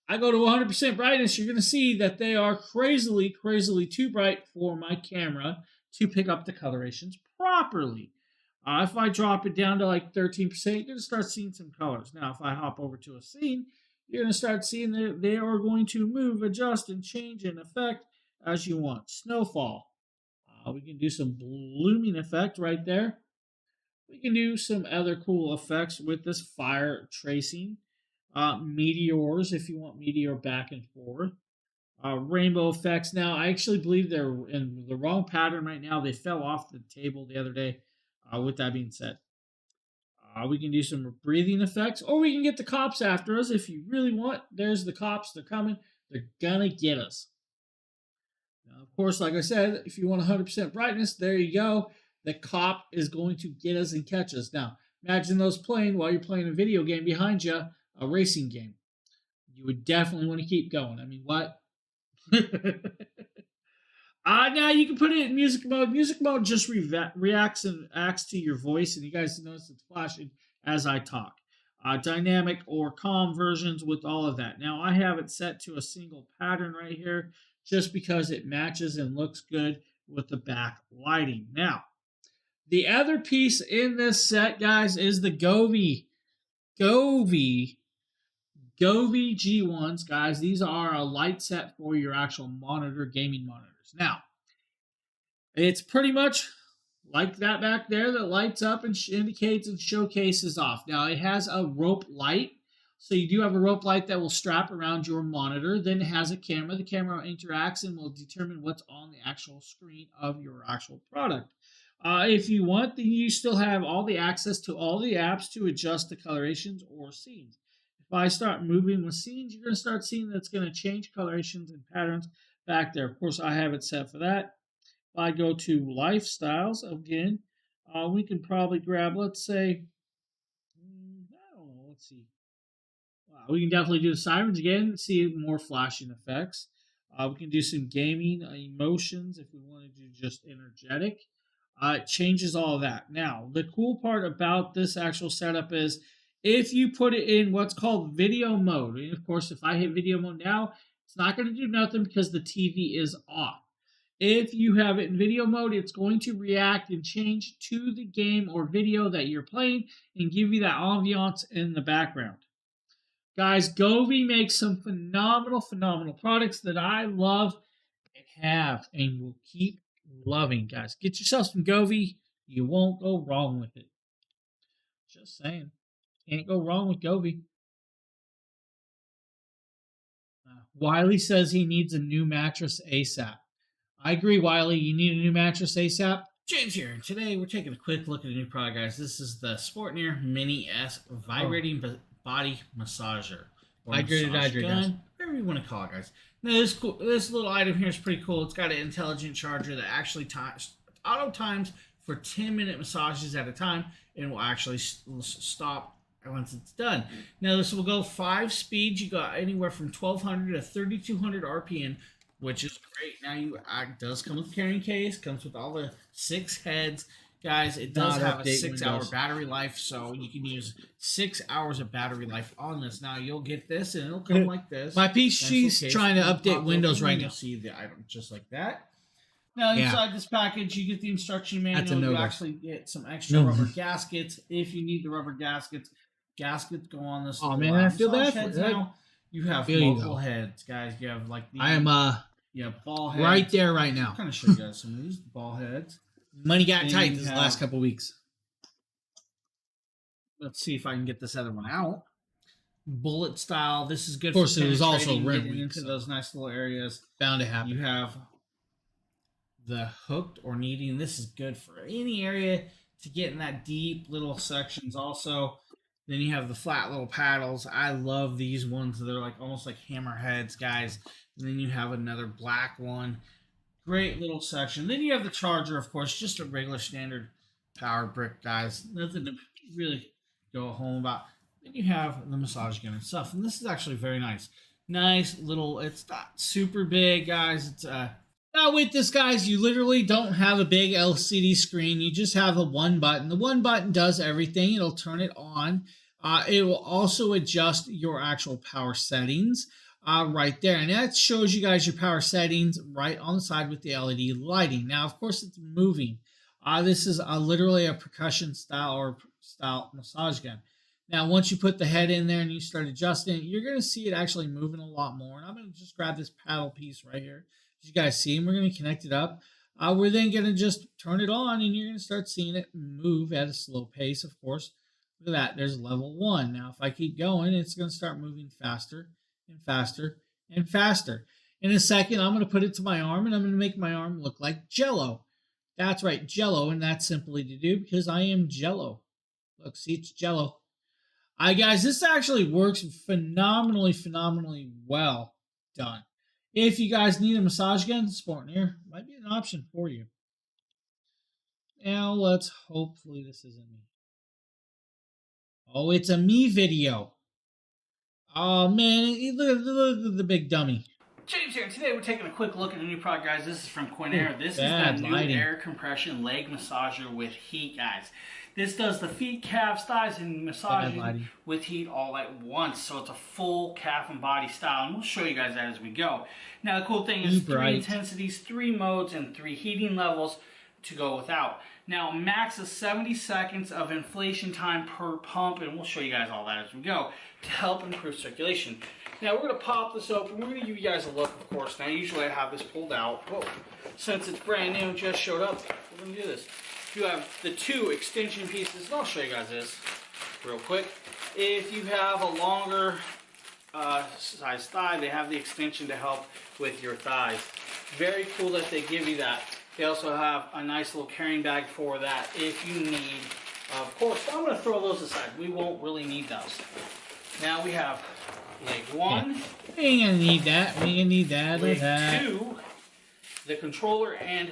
I go to 100% brightness, you're going to see that they are crazily, crazily too bright for my camera to pick up the colorations properly. If I drop it down to like 13%, you're going to start seeing some colors. Now, if I hop over to a scene, you're going to start seeing that they are going to move, adjust, and change in effect as you want. Snowfall. We can do some blooming effect right there. We can do some other cool effects with this fire tracing. Meteors, if you want meteor back and forth. Rainbow effects. Now, I actually believe they're in the wrong pattern right now. They fell off the table the other day. With that being said, we can do some breathing effects, or we can get the cops after us if you really want. There's the cops. They're coming. They're gonna get us. Now, of course, like I said, if you want 100% brightness, there you go. The cop is going to get us and catch us. Now, imagine those playing while you're playing a video game behind you, a racing game. You would definitely want to keep going. I mean, what? Now you can put it in music mode. Music mode just reacts and acts to your voice, and you guys notice it's flashing as I talk. Dynamic or calm versions with all of that. Now, I have it set to a single pattern right here just because it matches and looks good with the back lighting. Now, the other piece in this set, guys, is the Govee G1s, guys. These are a light set for your actual monitor, gaming monitors. Now, it's pretty much like that back there that lights up and indicates and showcases off. Now, it has a rope light. So you do have a rope light that will strap around your monitor. Then it has a camera. The camera interacts and will determine what's on the actual screen of your actual product. If you want, then you still have all the access to all the apps to adjust the colorations or scenes. If I start moving with scenes, you're going to start seeing that it's going to change colorations and patterns back there. Of course, I have it set for that. If I go to lifestyles, again, we can probably grab, let's say, I don't know, let's see. We can definitely do the sirens again, see more flashing effects. We can do some gaming emotions if we want to do just energetic. It changes all of that. Now, the cool part about this actual setup is if you put it in what's called video mode, and of course, if I hit video mode now, it's not going to do nothing because the TV is off. If you have it in video mode, it's going to react and change to the game or video that you're playing and give you that ambiance in the background. Guys, Govee makes some phenomenal products that I love and have and will keep loving. Guys, get yourself some Govee. You won't go wrong with it. Just saying. Can't go wrong with Govee. Wiley says he needs a new mattress ASAP. I agree, Wiley. You need a new mattress ASAP. James here. Today we're taking a quick look at a new product, guys. This is the Sportneer Mini S Vibrating Body Massager. Hydrated, guys. Whatever you want to call it, guys. Now, this little item here is pretty cool. It's got an intelligent charger that actually auto times for 10-minute massages at a time and will actually stop once it's done. Now, this will go 5 speeds. You got anywhere from 1200 to 3200 RPM, which is great. Now, it does come with a carrying case, comes with all the 6 heads. Guys, it does have a 6-hour battery life, so you can use 6 hours of battery life on this. Now, you'll get this, and it'll come like this. My PC's trying to update Windows right now. You'll see the item just like that. Now, inside this package, you get the instruction manual. You actually get some extra rubber gaskets if you need the rubber gaskets. Gaskets go on this. Oh, man, I feel bad for now. You have multiple heads, guys. You have like I am ball heads. right there right now. I'll kind of show you guys some of these ball heads. Money got tight this last couple weeks. Let's see if I can get this other one out. Bullet style. This is good. Of course, it was also rim into those nice little areas. Bound to happen. You have the hooked or kneading. This is good for any area to get in that deep little sections also. Then you have the flat little paddles. I love these ones. They're like almost like hammerheads, guys. And then you have another black one. Great little section. Then you have the charger, of course, just a regular standard power brick, guys. Nothing to really go home about. Then you have the massage gun and stuff. And this is actually very nice. Nice little, it's not super big, guys. It's now with this, guys, you literally don't have a big LCD screen. You just have a one button. The one button does everything. It'll turn it on. It will also adjust your actual power settings right there. And that shows you guys your power settings right on the side with the LED lighting. Now, of course, it's moving. This is literally a percussion style massage gun. Now, once you put the head in there and you start adjusting it, you're going to see it actually moving a lot more. And I'm going to just grab this paddle piece right here. As you guys see, and we're going to connect it up. We're then going to just turn it on, and you're going to start seeing it move at a slow pace, of course. Look at that. There's level 1. Now, if I keep going, it's going to start moving faster and faster and faster. In a second, I'm going to put it to my arm, and I'm going to make my arm look like Jello. That's right, Jello, and that's simply to do because I am Jello. Look, see, it's Jello. Guys, this actually works phenomenally well done. If you guys need a massage gun, Sporting Air might be an option for you. Now, let's hopefully this isn't me. Oh, it's a me video. Oh, man, look at the big dummy. James here, and today we're taking a quick look at a new product, guys. This is from Quinair. This is bad the new lighting. air compression leg massager with heat, guys. This does the feet, calves, thighs, and massaging with heat all at once. So it's a full calf and body style, and we'll show you guys that as we go. Now the cool thing is 3 intensities, 3 modes, and 3 heating levels to go without. Now max is 70 seconds of inflation time per pump, and we'll show you guys all that as we go to help improve circulation. Now we're going to pop this open. We're going to give you guys a look, of course. Now usually I have this pulled out. Whoa. Since it's brand new and just showed up, we're going to do this. You have the 2 extension pieces, and I'll show you guys this real quick. If you have a longer size thigh, they have the extension to help with your thighs. Very cool that they give you that. They also have a nice little carrying bag for that if you need. Of course, I'm going to throw those aside. We won't really need those. Now we have leg 1. We ain't going to need that. We ain't going to need that. Leg 2, the controller, and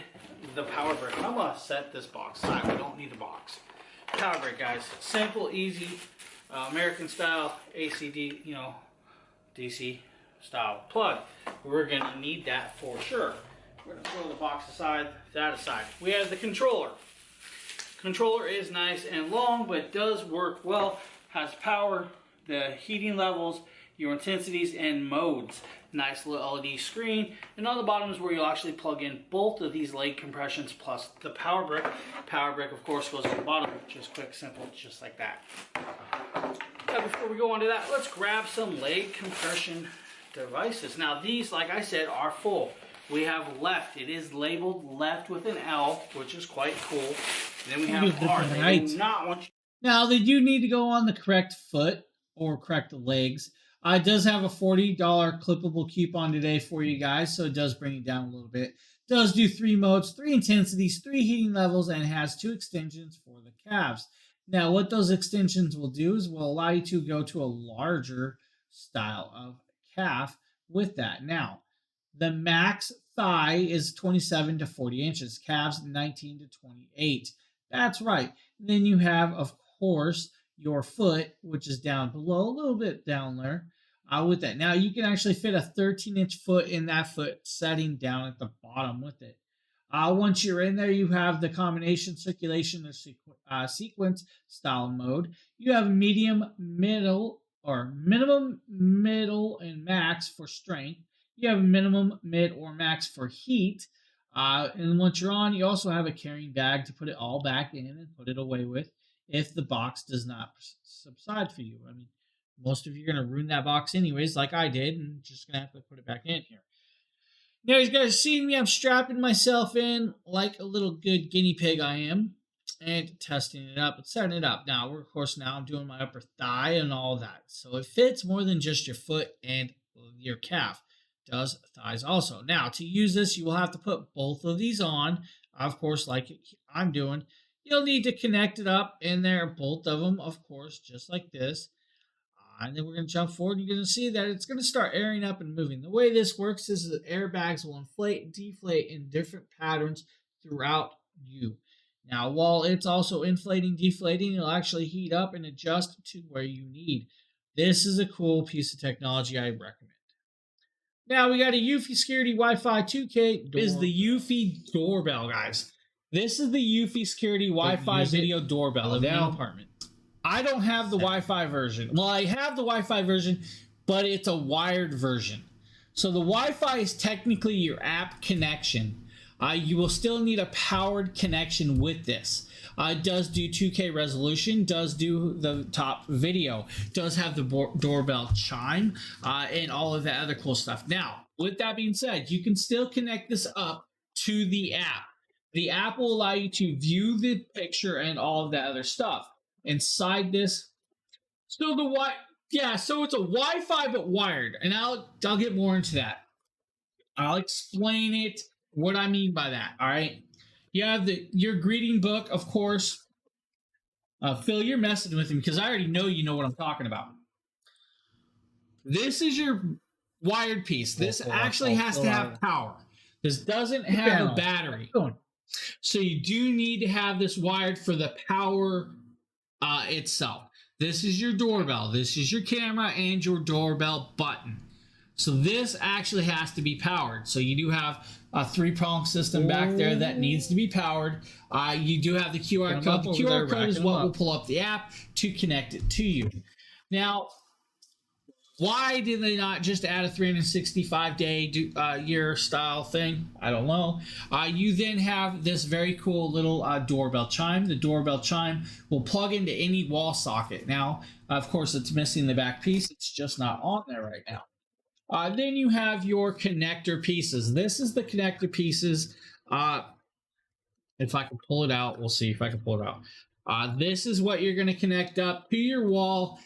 the power brick. I'm going to set this box aside. We don't need a box. Power brick, guys. Simple, easy, American style, ACD, DC style plug. We're going to need that for sure. We're going to throw the box aside, that aside. We have the controller. Controller is nice and long, but does work well. Has power, the heating levels, your intensities, and modes. Nice little LED screen. And on the bottom is where you'll actually plug in both of these leg compressions plus the power brick. Power brick, of course, goes on the bottom. Just quick, simple, just like that. Now, before we go on to that, let's grab some leg compression devices. Now, these, like I said, are full. We have left. It is labeled left with an L, which is quite cool. And then we have R. They do not want you. Now, they do need to go on the correct foot or correct legs. It does have a $40 clippable coupon today for you guys, so it does bring it down a little bit. It does do 3 modes, 3 intensities, 3 heating levels, and has 2 extensions for the calves. Now, what those extensions will do is will allow you to go to a larger style of calf with that. Now, the max thigh is 27 to 40 inches, calves 19 to 28. That's right. And then you have, of course, your foot, which is down below, a little bit down there with that. Now, you can actually fit a 13-inch foot in that foot setting down at the bottom with it. Once you're in there, you have the combination circulation or sequence style mode. You have medium, middle, or minimum, middle, and max for strength. You have minimum, mid, or max for heat. And once you're on, you also have a carrying bag to put it all back in and put it away with if the box does not subside for you. I mean, most of you are going to ruin that box anyways, like I did, and just going to have to put it back in here. Now, you guys see me, I'm strapping myself in like a little good guinea pig I am, and testing it up and setting it up. Now, of course, now I'm doing my upper thigh and all that. So it fits more than just your foot and your calf. does thighs also. Now, to use this, you will have to put both of these on, of course, like I'm doing. You'll need to connect it up in there, both of them, of course, just like this. And then we're going to jump forward. You're going to see that it's going to start airing up and moving. The way this works is that airbags will inflate and deflate in different patterns throughout you. Now, while it's also inflating, deflating, it'll actually heat up and adjust to where you need. This is a cool piece of technology I recommend. Now, we got a Eufy Security Wi-Fi 2K. Is the Eufy doorbell, guys. This is the Eufy Security Wi-Fi video doorbell. Now, apartment. I don't have the Wi-Fi version. Well, I have the Wi-Fi version, but it's a wired version. So the Wi-Fi is technically your app connection. You will still need a powered connection with this. It does do 2K resolution, does do the top video, does have the doorbell chime, and all of that other cool stuff. Now, with that being said, you can still connect this up to the app. The app will allow you to view the picture and all of that other stuff. Inside this, so so it's a Wi-Fi but wired, and I'll get more into that. I'll explain it, what I mean by that. All right, you have your greeting book, of course. Phil, you're messing with me because I already know you know what I'm talking about. This is your wired piece. This actually has to have power. This doesn't have a battery. So you do need to have this wired for the power itself. This is your doorbell. This is your camera and your doorbell button. So this actually has to be powered. So you do have a 3-prong system back there that needs to be powered. You do have the QR code. The QR code is what will pull up the app to connect it to you. Now, why did they not just add a 365-day year style thing? I don't know. You then have this very cool little doorbell chime. The doorbell chime will plug into any wall socket. Now, of course, it's missing the back piece. It's just not on there right now. Then you have your connector pieces. This is the connector pieces. If I can pull it out, we'll see if I can pull it out. This is what you're going to connect up to your wall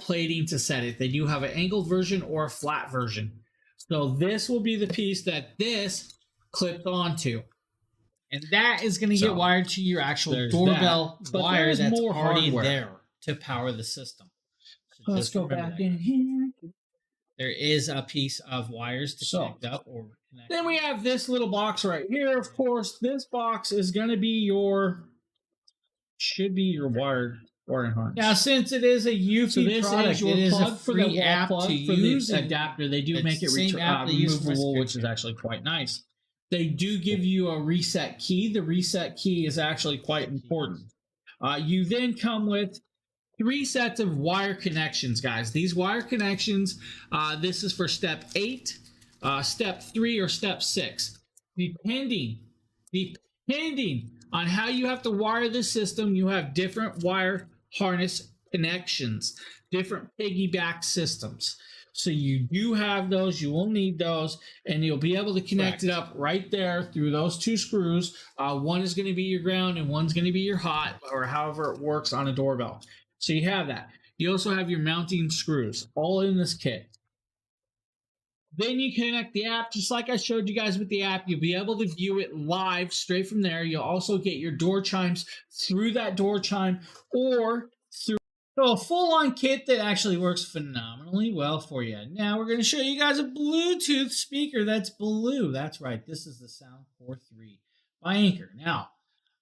plating to set it. Then you have an angled version or a flat version. So this will be the piece that this clips onto. And that is going to get wired to your actual doorbell wire that's already there to power the system. So let's go back in here. There is a piece of wires to connect up or connect. Then we have this little box right here. Of course, this box is going to be should be your wiring harness. Now, since it is a Eufy product, it is a free app to use. The adapter, they do make it removable, which is actually quite nice. They do give you a reset key. The reset key is actually quite important. You then come with 3 sets of wire connections, guys. These wire connections, this is for step 8, step 3, or step 6. Depending on how you have to wire the system, you have different wire harness connections, different piggyback systems. So you do have those, you will need those, and you'll be able to connect it up right there through those 2 screws. One is going to be your ground and one's going to be your hot, or however it works on a doorbell. So you have that. You also have your mounting screws, all in this kit. Then you connect the app, just like I showed you guys with the app. You'll be able to view it live straight from there. You'll also get your door chimes through that door chime or through. So a full-on kit that actually works phenomenally well for you. Now we're going to show you guys a Bluetooth speaker that's blue. That's right. This is the Sound Core 3 by Anker. Now,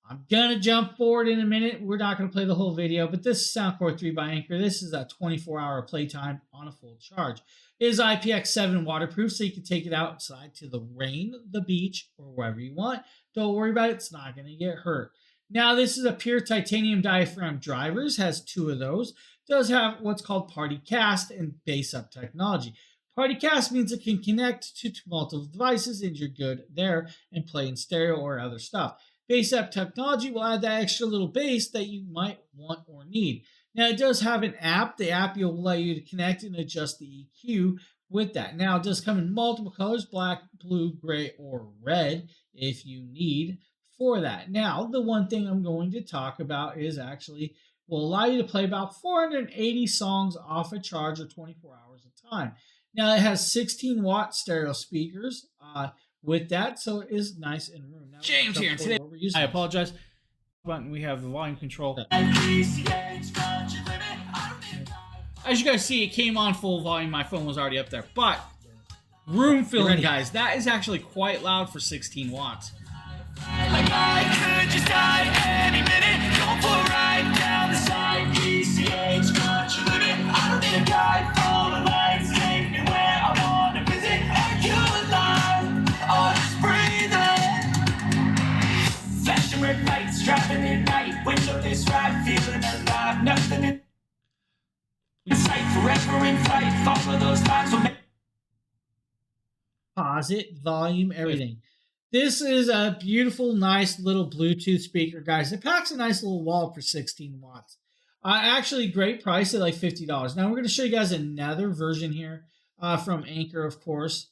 I'm going to jump forward in a minute. We're not going to play the whole video, but this is Sound Core 3 by Anker. This is a 24-hour playtime on a full charge. It is IPX7 waterproof, so you can take it outside to the rain, the beach, or wherever you want. Don't worry about it. It's not going to get hurt. Now, this is a pure titanium diaphragm drivers, has 2 of those. It does have what's called Party Cast and Base Up technology. Party Cast means it can connect to multiple devices and you're good there and play in stereo or other stuff. Base Up technology will add that extra little bass that you might want or need. Now, it does have an app. The app will allow you to connect and adjust the EQ with that. Now, it does come in multiple colors, black, blue, gray, or red, if you need for that. Now, the one thing I'm going to talk about is actually will allow you to play about 480 songs off a charge of 24 hours of time. Now it has 16-watt stereo speakers with that, so it is nice in room. Now, James here. Today, I apologize. Button, we have the volume control. As you guys see, it came on full volume. My phone was already up there, but room filling, guys, that is actually quite loud for 16 watts. Like I could just die any minute. Going for a ride down the side. PCH, country living. I don't need a guide. Follow the lights, take me where I wanna visit. Are you alive? Or just breathing? Flashing red lights, driving at night. Windowless ride, feeling alive. Nothing in sight, forever in flight. Follow those lines. Pause it, volume, everything. This is a beautiful, nice little Bluetooth speaker, guys. It packs a nice little wall for 16 watts. Actually, great price at like $50. Now, we're going to show you guys another version here from Anchor, of course,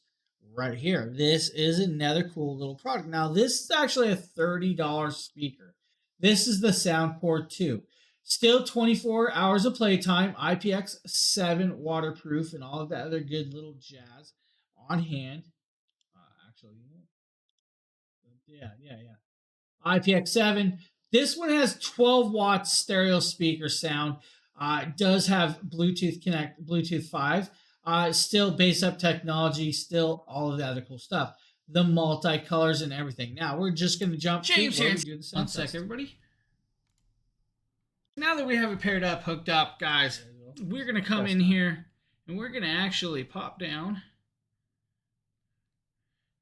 right here. This is another cool little product. Now, this is actually a $30 speaker. This is the Soundcore 2. Still 24 hours of playtime, IPX7 waterproof, and all of that other good little jazz on hand. Yeah. IPX7. This one has 12 watts stereo speaker sound. It does have Bluetooth 5. Still bass up technology, still all of the other cool stuff. The multicolors and everything. Now we're just going to jump. James here. One sec, everybody. Now that we have it paired up, hooked up, guys, we're going to come in here and we're going to actually pop down.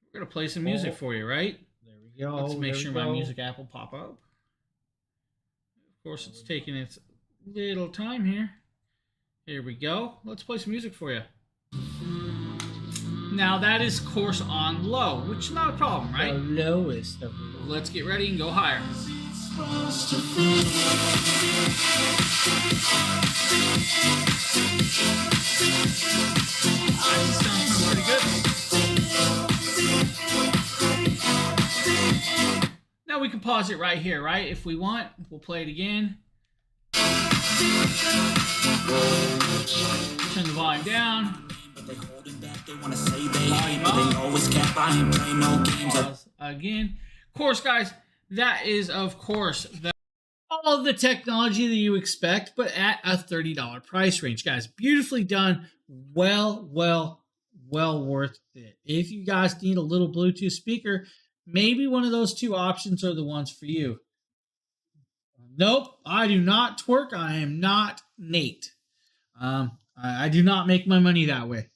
We're going to play some music for you, right? There we go. Let's make sure my music app will pop up. Of course, it's taking its little time here. Here we go. Let's play some music for you. Now, that is course on low, which is not a problem, right? The lowest of the low. Let's get ready and go higher. Sounds pretty good. Now we can pause it right here, right? If we want, we'll play it again. Turn the volume down. Pause again. Of course, guys, that is, of course, all of the technology that you expect, but at a $30 price range. Guys, beautifully done. Well worth it. If you guys need a little Bluetooth speaker, maybe one of those two options are the ones for you. Nope, I do not twerk. I am not Nate. I do not make my money that way.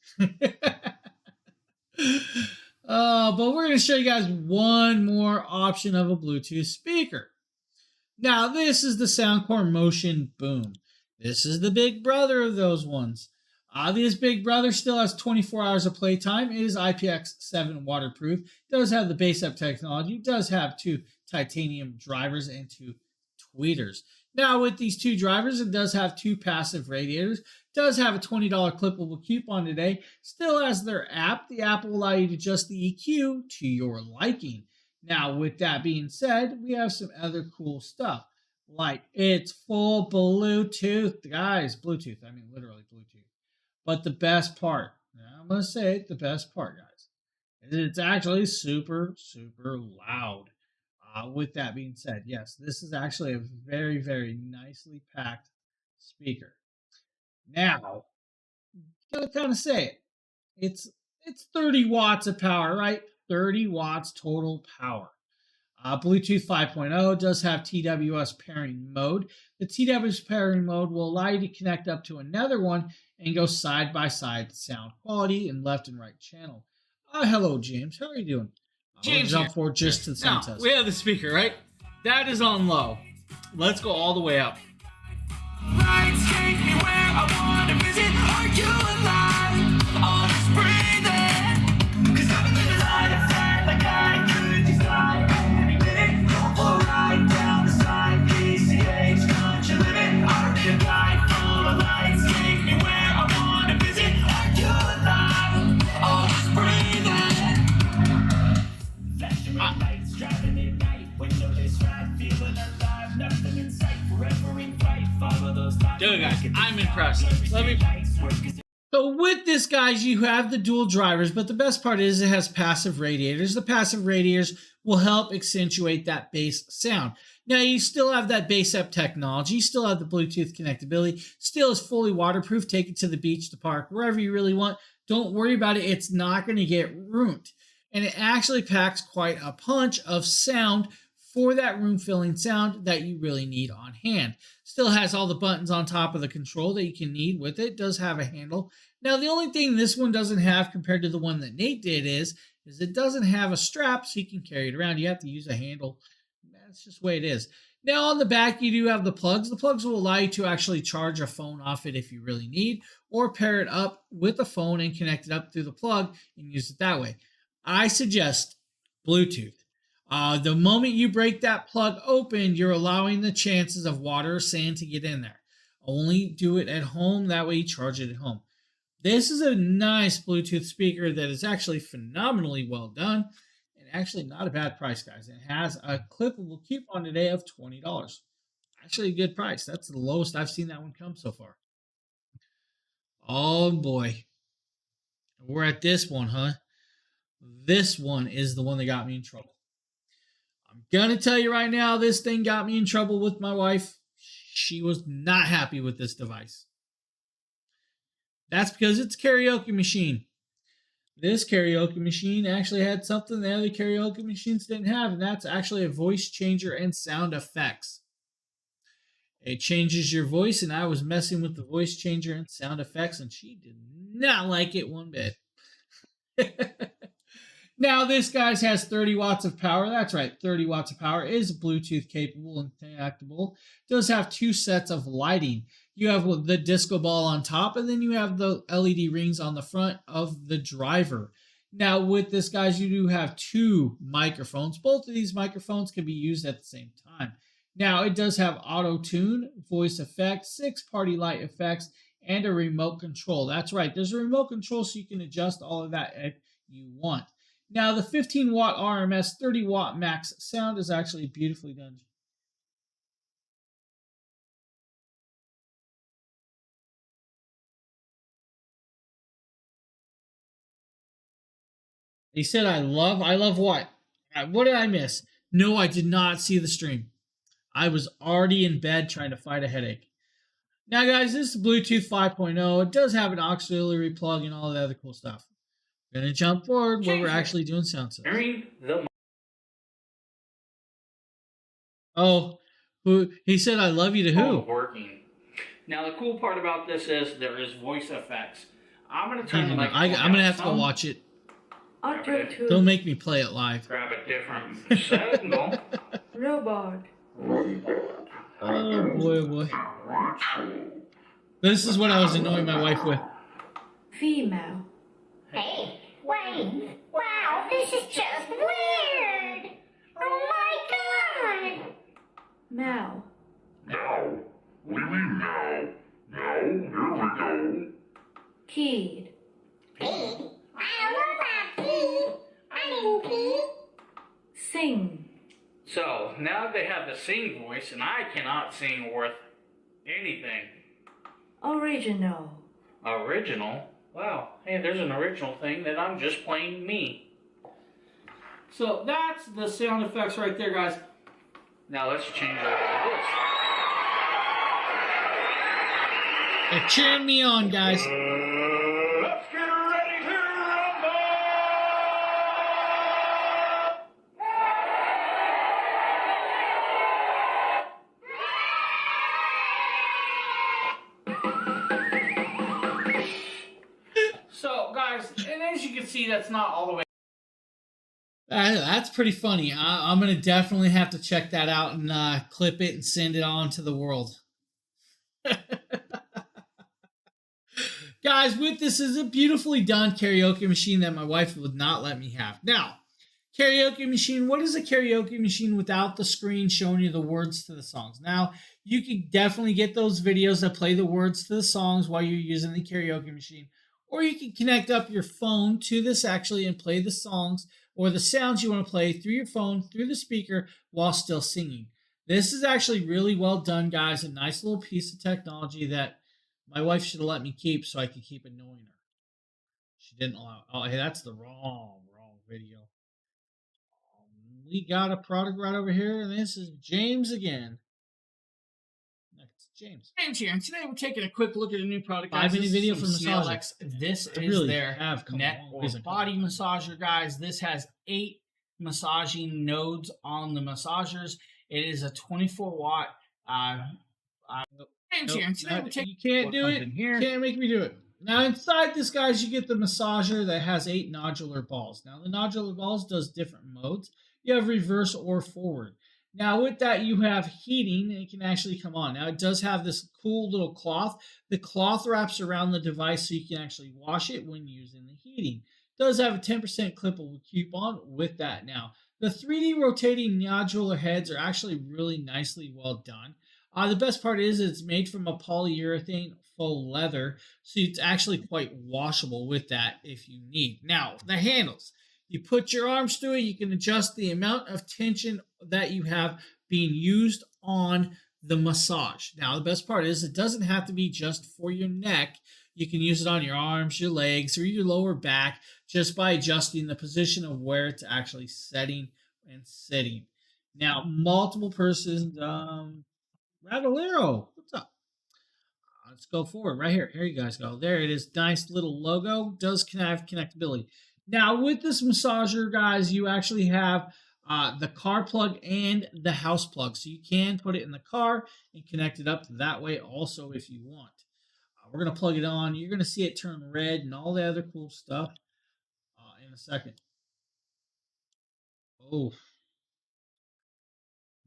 But we're going to show you guys one more option of a Bluetooth speaker. Now, this is the Soundcore Motion Boom. This is the big brother of those ones. This big brother still has 24 hours of playtime. It is IPX7 waterproof. It does have the bass up technology. It does have 2 titanium drivers and 2 tweeters. Now, with these 2 drivers, it does have 2 passive radiators. It does have a $20 clippable coupon today. Still has their app. The app will allow you to adjust the EQ to your liking. Now, with that being said, we have some other cool stuff. Like, it's full Bluetooth. Guys, Bluetooth. I mean, literally Bluetooth. But the best part, I'm going to say it, the best part, guys, is it's actually super loud. With that being said, yes, this is actually a very nicely packed speaker. Now, gotta kind of say it. It's 30 watts of power, right? 30 watts total power. Bluetooth 5.0 does have TWS pairing mode. The TWS pairing mode will allow you to connect up to another one and go side by side sound quality in left and right channel. Hello, James. How are you doing? James, jump forward just to the sound test. We have the speaker, right? That is on low. Let's go all the way up. Lights take me where I wanna visit. Are you alive? Or just breathing? 'Cause I've been living life like I could just die any minute. Go for a ride down the side. PCH, country living. I don't need a guide. Full of lights take me where I wanna visit. Are you alive? Or just breathing? Flashing red lights, driving at night. Windowless ride, feeling alive. Nothing in sight, forever in flight. Follow those lines. Dude, guys, I'm impressed. Let me So with this, guys, you have the dual drivers, but the best part is it has passive radiators. The passive radiators will help accentuate that bass sound. Now, you still have that bass up technology, you still have the Bluetooth connectability, still is fully waterproof. Take it to the beach, the park, wherever you really want. Don't worry about it. It's not going to get ruined. And it actually packs quite a punch of sound for that room-filling sound that you really need on hand. Still has all the buttons on top of the control that you can need with it. It does have a handle. Now, the only thing this one doesn't have compared to the one that Nate did is it doesn't have a strap so you can carry it around. You have to use a handle. That's just the way it is. Now, on the back, you do have the plugs. The plugs will allow you to actually charge a phone off it if you really need, or pair it up with a phone and connect it up through the plug and use it that way. I suggest Bluetooth. The moment you break that plug open, you're allowing the chances of water or sand to get in there. Only do it at home. That way you charge it at home. This is a nice Bluetooth speaker that is actually phenomenally well done and actually not a bad price, guys. It has a clippable coupon today of $20. Actually a good price. That's the lowest I've seen that one come so far. Oh boy. We're at this one, huh? This one is the one that got me in trouble. I'm going to tell you right now, this thing got me in trouble with my wife. She was not happy with this device. That's because it's a karaoke machine. This karaoke machine actually had something the other karaoke machines didn't have, and that's actually a voice changer and sound effects. It changes your voice, and I was messing with the voice changer and sound effects, and she did not like it one bit. Now, this, guys, has 30 watts of power. That's right, 30 watts of power. It is Bluetooth capable and connectable. It does have two sets of lighting. You have the disco ball on top, and then you have the LED rings on the front of the driver. Now, with this, guys, you do have two microphones. Both of these microphones can be used at the same time. Now, it does have auto-tune, voice effects, 6 party light effects, and a remote control. That's right, there's a remote control so you can adjust all of that if you want. Now, the 15 watt RMS, 30 watt max sound is actually beautifully done. He said, I love what? What did I miss? No, I did not see the stream. I was already in bed trying to fight a headache. Now, guys, this is Bluetooth 5.0. It does have an auxiliary plug and all the other cool stuff. We're going to jump forward where we're actually doing sound stuff. Oh, he said, I love you to who? Working. Now, the cool part about this is there is voice effects. I'm going to turn the microphone I'm going to have to go watch it. Don't make me play it live. Grab a different signal. Robot. Oh, boy. This is what I was annoying my wife with. Female. Hey, wait. Wow, this is just weird. Oh my god. Male. Now. What do you mean now? Now, here we go. Kid. Pig? I love that pig. I mean pig. Sing. So, now they have the sing voice, and I cannot sing worth anything. Original. Original? Wow. Hey, there's an original thing that I'm just playing me. So, that's the sound effects right there, guys. Now, let's change over to this. They're cheering me on, guys. Let's get ready to rumble! So, guys, and as you can see, that's not all the way. That's pretty funny. I'm going to definitely have to check that out and clip it and send it on to the world. Guys, with this is a beautifully done karaoke machine that my wife would not let me have. Now, karaoke machine, what is a karaoke machine without the screen showing you the words to the songs? Now, you can definitely get those videos that play the words to the songs while you're using the karaoke machine. Or you can connect up your phone to this actually and play the songs or the sounds you want to play through your phone, through the speaker, while still singing. This is actually really well done, guys. A nice little piece of technology that My wife should have let me keep so I could keep annoying her. She didn't allow. Oh, hey, that's the wrong video. We got a product right over here, and this is James again. Next, James. James here, and today we're taking a quick look at a new product. 5-minute video from Snail Massager. X. This I is really their have come a neck long or ways in body couple massager, guys. This has 8 massaging nodes on the massagers. It is a 24-watt. James here, and today we're taking. You can't what do comes it. in here. Can't make me do it. Now inside this, guys, you get the massager that has 8 nodular balls. Now the nodular balls does different modes. You have reverse or forward. Now with that, you have heating, and it can actually come on. Now it does have this cool little cloth. The cloth wraps around the device so you can actually wash it when using the heating. It does have a 10% clippable coupon with that. Now the 3D rotating nodular heads are actually really nicely well done. The best part is it's made from a polyurethane faux leather, so it's actually quite washable with that if you need. Now, the handles. You put your arms through it, you can adjust the amount of tension that you have being used on the massage. Now, the best part is it doesn't have to be just for your neck. You can use it on your arms, your legs, or your lower back just by adjusting the position of where it's actually setting and sitting. Now, multiple persons, Ravalero, what's up? Let's go forward right here. Here you guys go. There it is. Nice little logo. Does have connectability. Now with this massager, guys, you actually have the car plug and the house plug. So you can put it in the car and connect it up that way also if you want. We're going to plug it on. You're going to see it turn red and all the other cool stuff in a second. Oh,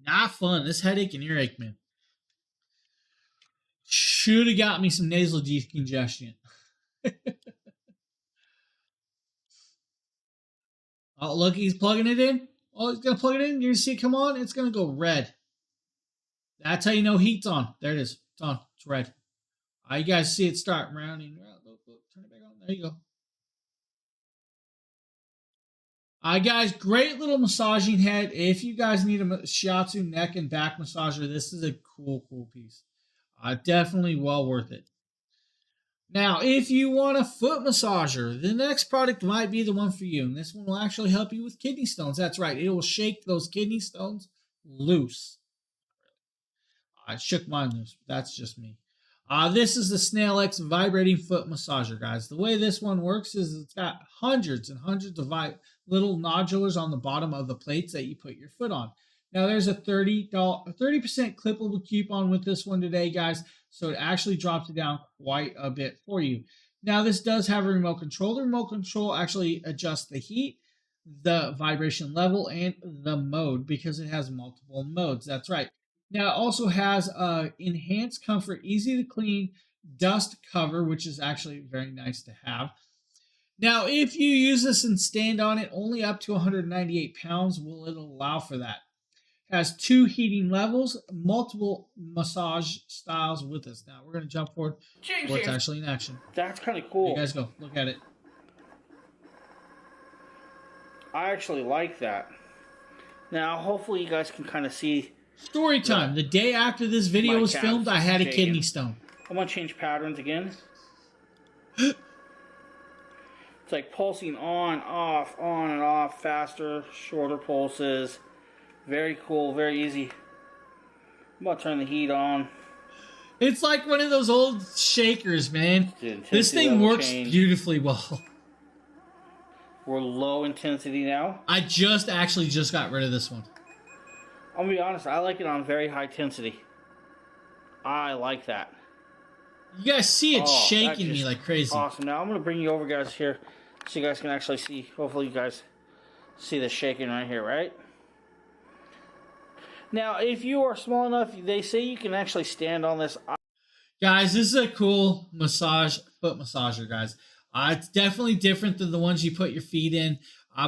not fun. This headache and earache, man. Should have got me some nasal decongestion. Oh, look, he's plugging it in. Oh, he's going to plug it in. You're going to see it come on. It's going to go red. That's how you know heat's on. There it is. It's on. It's red. You guys see it start rounding. Look, turn it back on. There you go. Guys, great little massaging head. If you guys need a shiatsu neck and back massager, this is a cool piece. Definitely well worth it. Now, if you want a foot massager, the next product might be the one for you. And this one will actually help you with kidney stones. That's right. It will shake those kidney stones loose. I shook mine loose. But that's just me. This is the Snail X vibrating foot massager, guys. The way this one works is it's got hundreds and hundreds of little nodulars on the bottom of the plates that you put your foot on. Now, there's a 30% clippable coupon with this one today, guys. So it actually drops it down quite a bit for you. Now, this does have a remote control. The remote control actually adjusts the heat, the vibration level, and the mode because it has multiple modes. That's right. Now, it also has enhanced comfort, easy to clean dust cover, which is actually very nice to have. Now, if you use this and stand on it, only up to 198 pounds will it allow for that. Has 2 heating levels, multiple massage styles with us. Now, we're going to jump forward to what's actually in action. That's kind of cool. You guys go. Look at it. I actually like that. Now, hopefully you guys can kind of see. Story time. The day after this video was filmed, I had a kidney stone. I'm going to change patterns again. It's like pulsing on, and off, faster, shorter pulses. Very cool, very easy. I'm about to turn the heat on. It's like one of those old shakers, man. Dude, this thing works beautifully well. We're low intensity now. I just got rid of this one. I'm going to be honest, I like it on very high intensity. I like that. You guys see it shaking me like crazy. Awesome. Now I'm going to bring you over, guys, here so you guys can actually see. Hopefully you guys see the shaking right here, right? Now, if you are small enough, they say you can actually stand on this. Guys, this is a cool foot massager, guys. It's definitely different than the ones you put your feet in.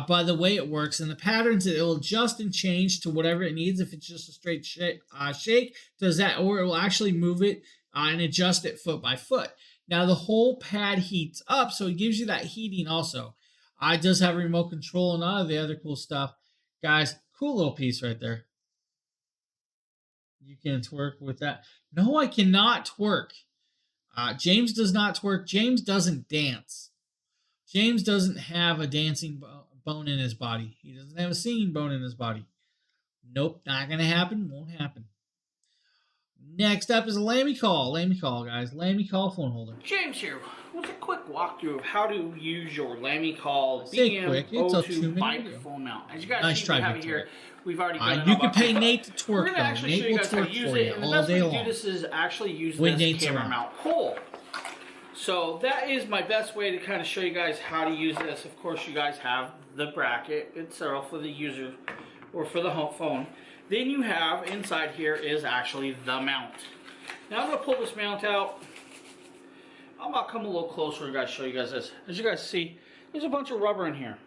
By the way it works and the patterns, it will adjust and change to whatever it needs. If it's just a straight shake, does that, or it will actually move it and adjust it foot by foot. Now, the whole pad heats up, so it gives you that heating also. It does have a remote control and all of the other cool stuff. Guys, cool little piece right there. You can twerk with that. No, I cannot twerk. James does not twerk. James doesn't dance. James doesn't have a dancing bone in his body. He doesn't have a singing bone in his body. Nope, not going to happen. Won't happen. Next up is a Lammy call. Lammy call, guys. Lammy call phone holder. James here with a quick walkthrough of how to use your Lammy call Say quick, it's a 2-minute BM02 video. microphone mount. As you guys Nice see, try, we have it Victoria. here. We've already done You can pay Nate to twerk, We're gonna though. actually Nate show you will guys how to twerk use for it, you and the all best way day to long. do this is actually use When this Nate's camera around. mount pole. So that is my best way to kind of show you guys how to use this. Of course, you guys have the bracket itself for the user or for the home phone. Then you have inside here is actually the mount. Now I'm going to pull this mount out. I'm going to come a little closer and guys show you guys this. As you guys see, there's a bunch of rubber in here.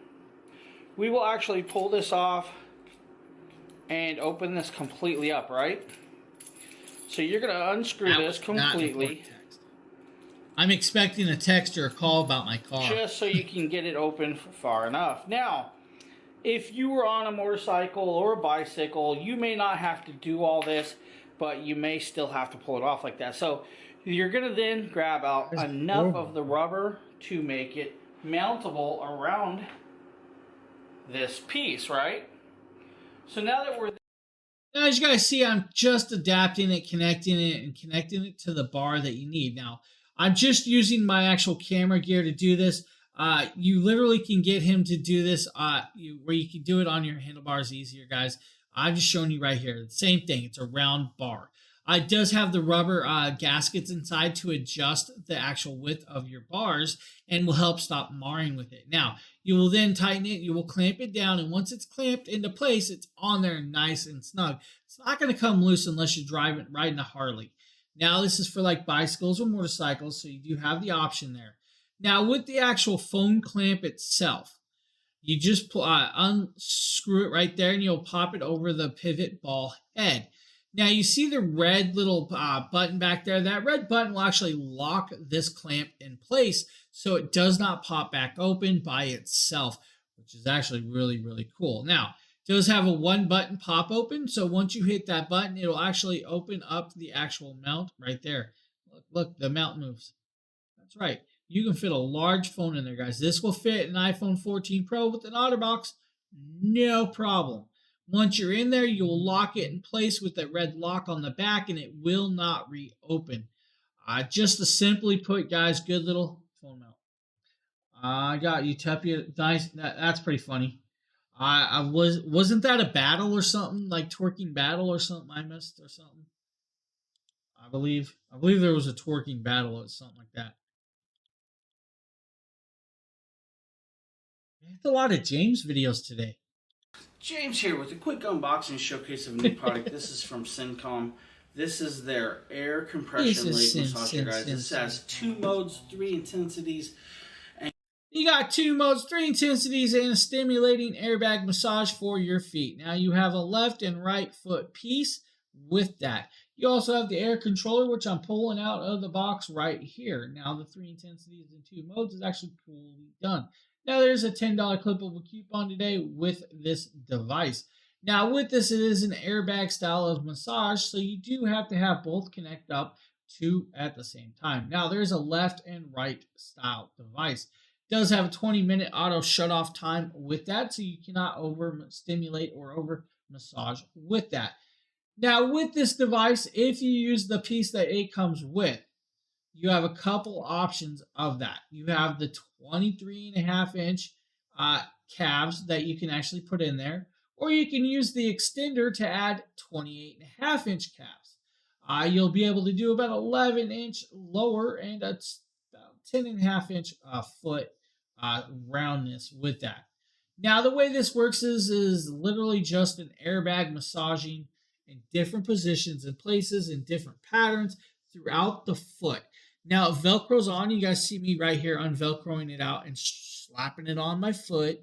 We will actually pull this off and open this completely up, right? So you're going to unscrew this completely. I'm expecting a text or a call about my car. Just so you can get it open far enough. Now, if you were on a motorcycle or a bicycle, you may not have to do all this, but you may still have to pull it off like that. So you're going to then grab out enough of the rubber to make it mountable around this piece, right? So now that we're Now, as you guys see, I'm just adapting it, connecting it to the bar that you need. Now, I'm just using my actual camera gear to do this. You literally can get him to do this where you can do it on your handlebars easier, guys. I'm just showing you right here. Same thing. It's a round bar. It does have the rubber gaskets inside to adjust the actual width of your bars and will help stop marring with it. Now, you will then tighten it. You will clamp it down. And once it's clamped into place, it's on there nice and snug. It's not going to come loose unless you riding a Harley. Now, this is for like bicycles or motorcycles, so you do have the option there. Now, with the actual phone clamp itself, you just unscrew it right there and you'll pop it over the pivot ball head. Now, you see the red little button back there? That red button will actually lock this clamp in place so it does not pop back open by itself, which is actually really, really cool. Now, it does have a one button pop open, so once you hit that button, it'll actually open up the actual mount right there. Look, the mount moves. That's right. You can fit a large phone in there, guys. This will fit an iPhone 14 Pro with an OtterBox, no problem. Once you're in there, you'll lock it in place with that red lock on the back, and it will not reopen. Just to simply put, guys, good little phone mount. I got Utopia. Nice. That's pretty funny. Wasn't that a battle or something, like twerking battle or something I missed or something? I believe there was a twerking battle or something like that. It's a lot of James videos today. James here with a quick unboxing showcase of a new product. This is from Syncom. This is their air compression leg massager, guys. This has 2 modes, 3 intensities. You got 2 modes, 3 intensities, and a stimulating airbag massage for your feet. Now you have a left and right foot piece with that. You also have the air controller, which I'm pulling out of the box right here. Now the 3 intensities and 2 modes is actually coolly done. Now there's a $10 clippable coupon today with this device. Now with this, it is an airbag style of massage, so you do have to have both connect up to at the same time. Now there's a left and right style device. It does have a 20-minute auto shut off time with that, so you cannot over stimulate or over massage with that. Now with this device, if you use the piece that it comes with, you have a couple options of that. You have the 23.5-inch calves that you can actually put in there, or you can use the extender to add 28.5-inch calves. You'll be able to do about 11-inch lower and a 10.5-inch foot roundness with that. Now the way this works is literally just an airbag massaging in different positions and places in different patterns throughout the foot. Now, it Velcros on. You guys see me right here unvelcroing it out and slapping it on my foot.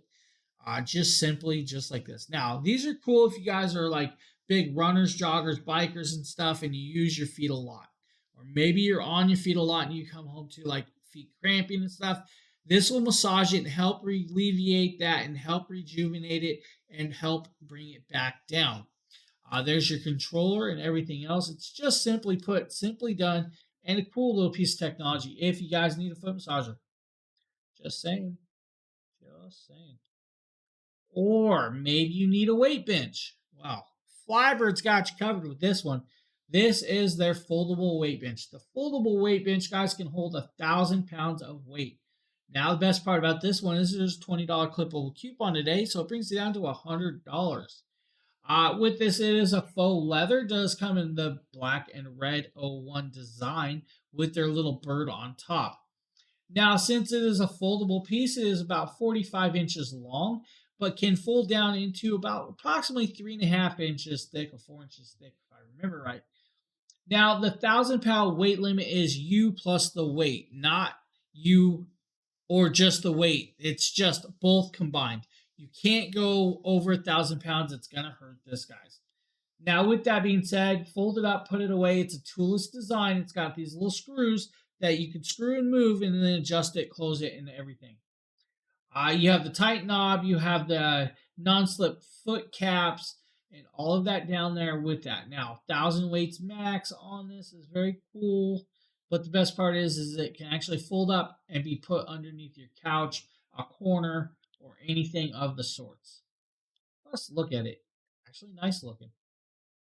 Just simply just like this. Now, these are cool if you guys are like big runners, joggers, bikers, and stuff, and you use your feet a lot. Or maybe you're on your feet a lot and you come home to like feet cramping and stuff. This will massage it and help alleviate that and help rejuvenate it and help bring it back down. There's your controller and everything else. It's just simply put, simply done, and a cool little piece of technology if you guys need a foot massager. Just saying. Just saying. Or maybe you need a weight bench. Wow. Flybird's got you covered with this one. This is their foldable weight bench. The foldable weight bench, guys, can hold 1,000 pounds of weight. Now, the best part about this one is there's a $20 clippable coupon today, so it brings it down to $100. With this, it is a faux leather. It does come in the black and red 01 design with their little bird on top. Now, since it is a foldable piece, it is about 45 inches long, but can fold down into about approximately 3.5 inches thick or 4 inches thick, if I remember right. Now, the 1,000-pound weight limit is you plus the weight, not you or just the weight. It's just both combined. You can't go over 1,000 pounds. It's going to hurt this, guys. Now, with that being said, fold it up, put it away. It's a toolless design. It's got these little screws that you can screw and move and then adjust it, close it, and everything. You have the tight knob. You have the non-slip foot caps and all of that down there with that. Now, 1,000 weights max on this is very cool. But the best part is it can actually fold up and be put underneath your couch, a corner, or anything of the sorts. Let's look at it. Actually, nice looking.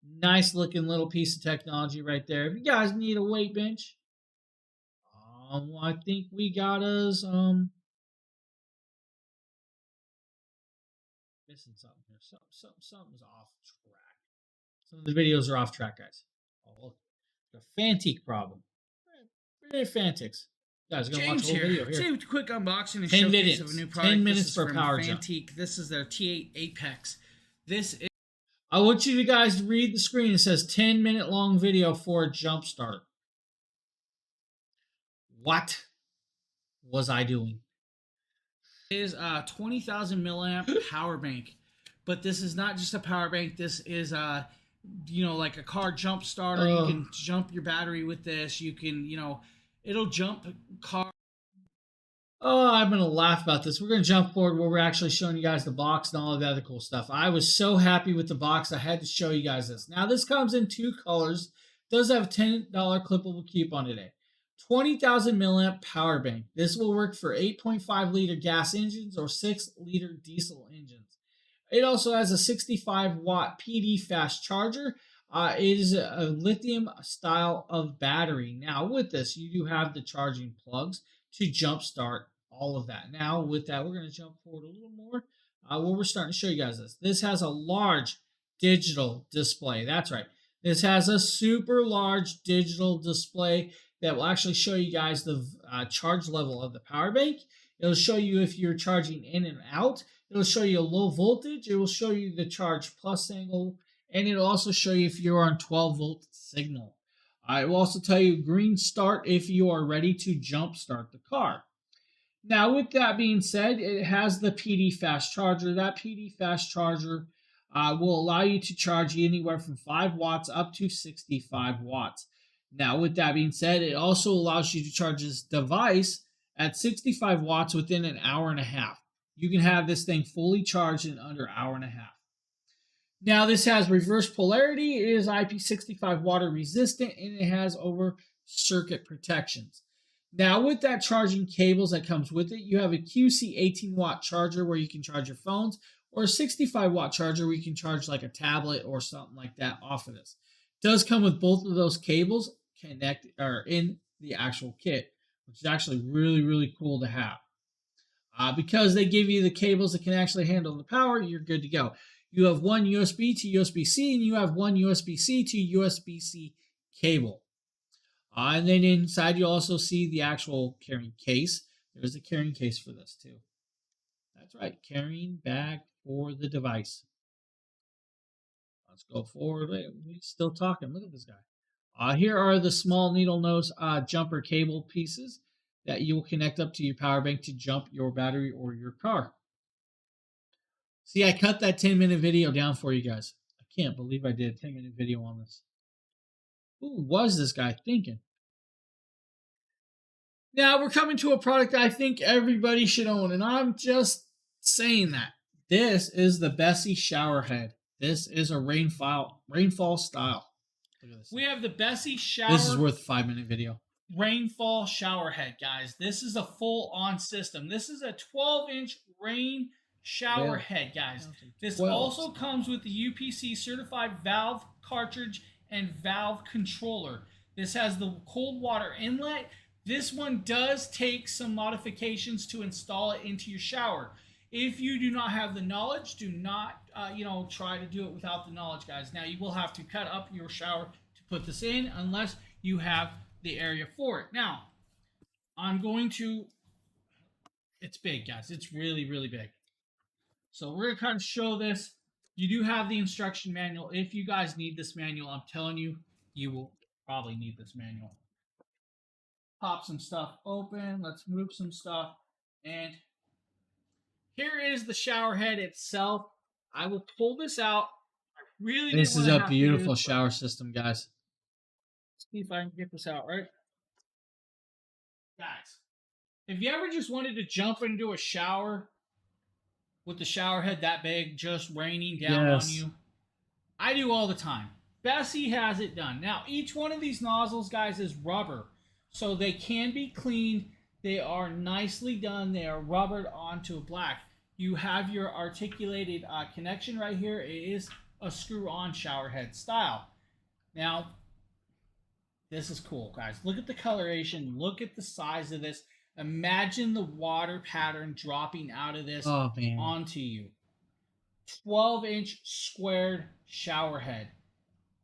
Nice looking little piece of technology right there. If you guys need a weight bench, I think we got us missing something here. Something's off track. Some of the videos are off track, guys. Oh, look. The Fantique problem. Fantics. Guys, gonna watch James the whole video here. here. See a quick unboxing and 10 showcase minutes. of a new product. 10 minutes this is for from power jump. Fantique. This is their T8 Apex. This is I want you guys to read the screen. It says 10-minute long video for a jump start. What was I doing? is a 20,000 milliamp power bank, but this is not just a power bank. This is like a car jump starter. You can jump your battery with this. You can, it'll jump car. Oh, I'm going to laugh about this. We're going to jump forward where we're actually showing you guys the box and all of the other cool stuff. I was so happy with the box. I had to show you guys this. Now, this comes in 2 colors. It does have a $10 clippable coupon today. 20,000 milliamp power bank. This will work for 8.5 liter gas engines or 6 liter diesel engines. It also has a 65 watt PD fast charger. It is a lithium style of battery. Now, with this, you do have the charging plugs to jumpstart all of that. Now, with that, we're going to jump forward a little more. Where we're starting to show you guys this. This has a large digital display. That's right. This has a super large digital display that will actually show you guys the charge level of the power bank. It'll show you if you're charging in and out. It'll show you a low voltage. It will show you the charge plus angle. And it'll also show you if you're on 12 volt signal. It will also tell you green start if you are ready to jump start the car. Now, with that being said, it has the PD fast charger. That PD fast charger will allow you to charge anywhere from 5 watts up to 65 watts. Now, with that being said, it also allows you to charge this device at 65 watts within an hour and a half. You can have this thing fully charged in under an hour and a half. Now, this has reverse polarity. It is IP65 water resistant, and it has over circuit protections. Now, with that charging cables that comes with it, you have a QC 18 watt charger where you can charge your phones, or a 65 watt charger where you can charge like a tablet or something like that off of this. It does come with both of those cables in the actual kit, which is actually really, really cool to have. Because they give you the cables that can actually handle the power, you're good to go. You have one USB to USB-C, and you have one USB-C to USB-C cable. And then inside, you also see the actual carrying case. There's a carrying case for this, too. That's right, carrying bag for the device. Let's go forward. He's still talking. Look at this guy. Here are the small needle nose jumper cable pieces that you will connect up to your power bank to jump your battery or your car. See, I cut that 10-minute video down for you guys. I can't believe I did a 10-minute video on this. Who was this guy thinking? Now, we're coming to a product I think everybody should own, and I'm just saying that. This is the Bessie shower head. This is a rainfall style. Look at this. We have the Bessie shower. This is worth a 5-minute video. rainfall shower head, guys. This is a full-on system. This is a 12-inch rain shower head, guys. This 12. also comes with the UPC certified valve cartridge and valve controller. This has the cold water inlet. This one does take some modifications to install it into your shower. If you do not have the knowledge, do not try to do it without the knowledge, guys. Now, you will have to cut up your shower to put this in unless you have the area for it. Now, it's big, guys. It's really, really big. So we're going to kind of show this. You do have the instruction manual. If you guys need this manual, I'm telling you, you will probably need this manual. Pop some stuff open. Let's move some stuff. And here is the shower head itself. I will pull this out. I really This didn't is wanna a have to do beautiful this, but shower system, guys. let's see if I can get this out, right? Guys, if you ever just wanted to jump into a shower with the shower head that big, just raining down on you, I do all the time. Bessie has it done. Now, each one of these nozzles, guys, is rubber. So they can be cleaned. They are nicely done. They are rubbered onto a black. You have your articulated connection right here. It is a screw-on shower head style. Now, this is cool, guys. Look at the coloration. Look at the size of this. Imagine the water pattern dropping out of this onto you. 12-inch squared shower head.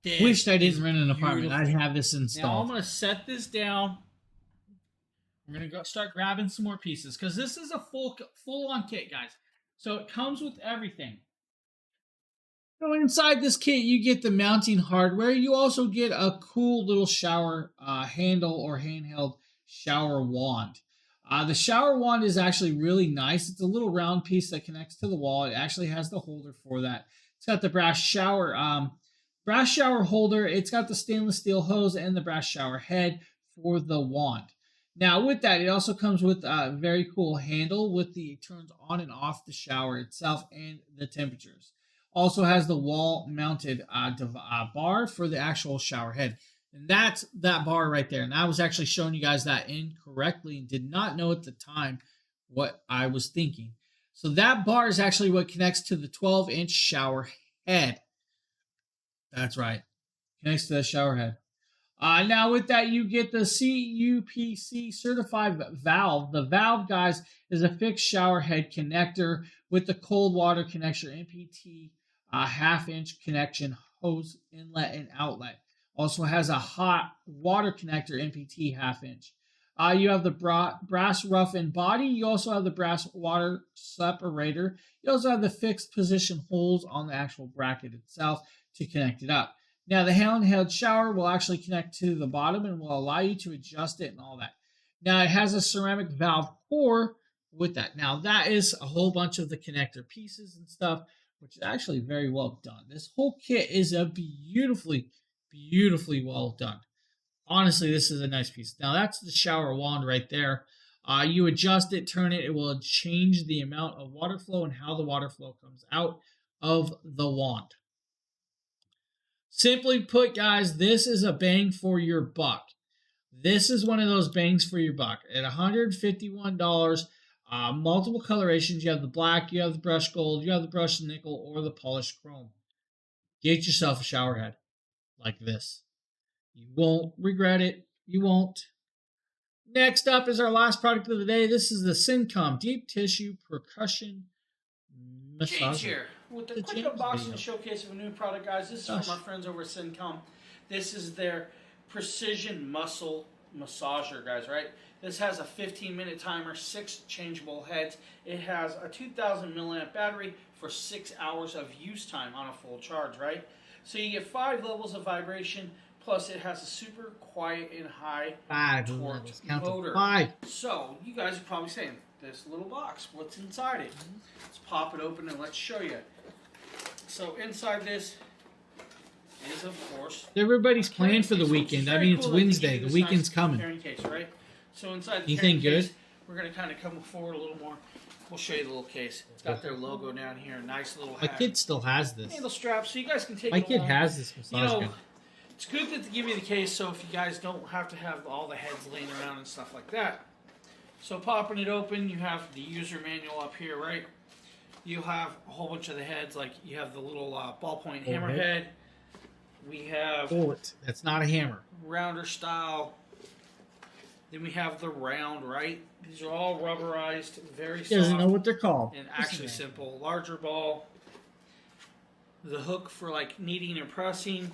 This Wished I didn't is rent an apartment. beautiful. I'd have this Now I'm installed. going to set this down. We're going to go start grabbing some more pieces because this is a full-on kit, guys. So it comes with everything. So inside this kit, you get the mounting hardware. You also get a cool little shower handle or handheld shower wand. The shower wand is actually really nice. It's a little round piece that connects to the wall. It actually has the holder for that. It's got the brass shower holder. It's got the stainless steel hose and the brass shower head for the wand. Now, with that, it also comes with a very cool handle with the turns on and off the shower itself and the temperatures. Also has the wall-mounted bar for the actual shower head. And that's that bar right there. And I was actually showing you guys that incorrectly and did not know at the time what I was thinking. So that bar is actually what connects to the 12-inch shower head. That's right. Connects to the shower head. Now with that, you get the CUPC certified valve. The valve, guys, is a fixed shower head connector with the cold water connector NPT half-inch connection hose inlet and outlet. Also has a hot water connector NPT half-inch. You have the brass roughened body. You also have the brass water separator. You also have the fixed position holes on the actual bracket itself to connect it up. Now, the handheld shower will actually connect to the bottom and will allow you to adjust it and all that. Now, it has a ceramic valve core with that. Now, that is a whole bunch of the connector pieces and stuff, which is actually very well done. This whole kit is a beautifully well done. Honestly, this is a nice piece. Now, that's the shower wand right there. You adjust it, turn it. It will change the amount of water flow and how the water flow comes out of the wand. Simply put, guys, this is a bang for your buck. This is one of those bangs for your buck. At $151, multiple colorations. You have the black, you have the brushed gold, you have the brushed nickel, or the polished chrome. Get yourself a shower head like this. You won't regret it. You won't. Next up is our last product of the day. This is the Syncom Deep Tissue Percussion James Massager. here with the quick James unboxing video. showcase of a new product, guys. This is from our friends over at Syncom. This is their precision muscle massager, guys, right? This has a 15-minute timer, 6 changeable heads. It has a 2,000 milliamp battery for 6 hours of use time on a full charge, right? So you get 5 levels of vibration, plus it has a super quiet and high 5 torque levels. Count to motor. 5. So you guys are probably saying, this little box, what's inside it? Let's pop it open and let's show you. So inside this is, of course, Everybody's playing for the Which is weekend. I very mean, it's cool that they Wednesday. give you The this weekend's nice coming. carrying case, right? So inside the You carrying think case, good? we're going to kind of come forward a little more. We'll show you the little case. It's got their logo down here. Nice little My hat. kid still has this. Handle strap, so you guys can take My it kid along. has this You massage know, gun. it's good that they give you the case so if you guys don't have to have all the heads laying around and stuff like that. So popping it open, you have the user manual up here, right? You have a whole bunch of the heads, like you have the little ballpoint hammer head. We have Bullet. That's not a hammer. rounder style. Then we have the round, right? These are all rubberized, very soft. He doesn't know what they're called. And actually simple. Larger ball. The hook for like kneading and pressing.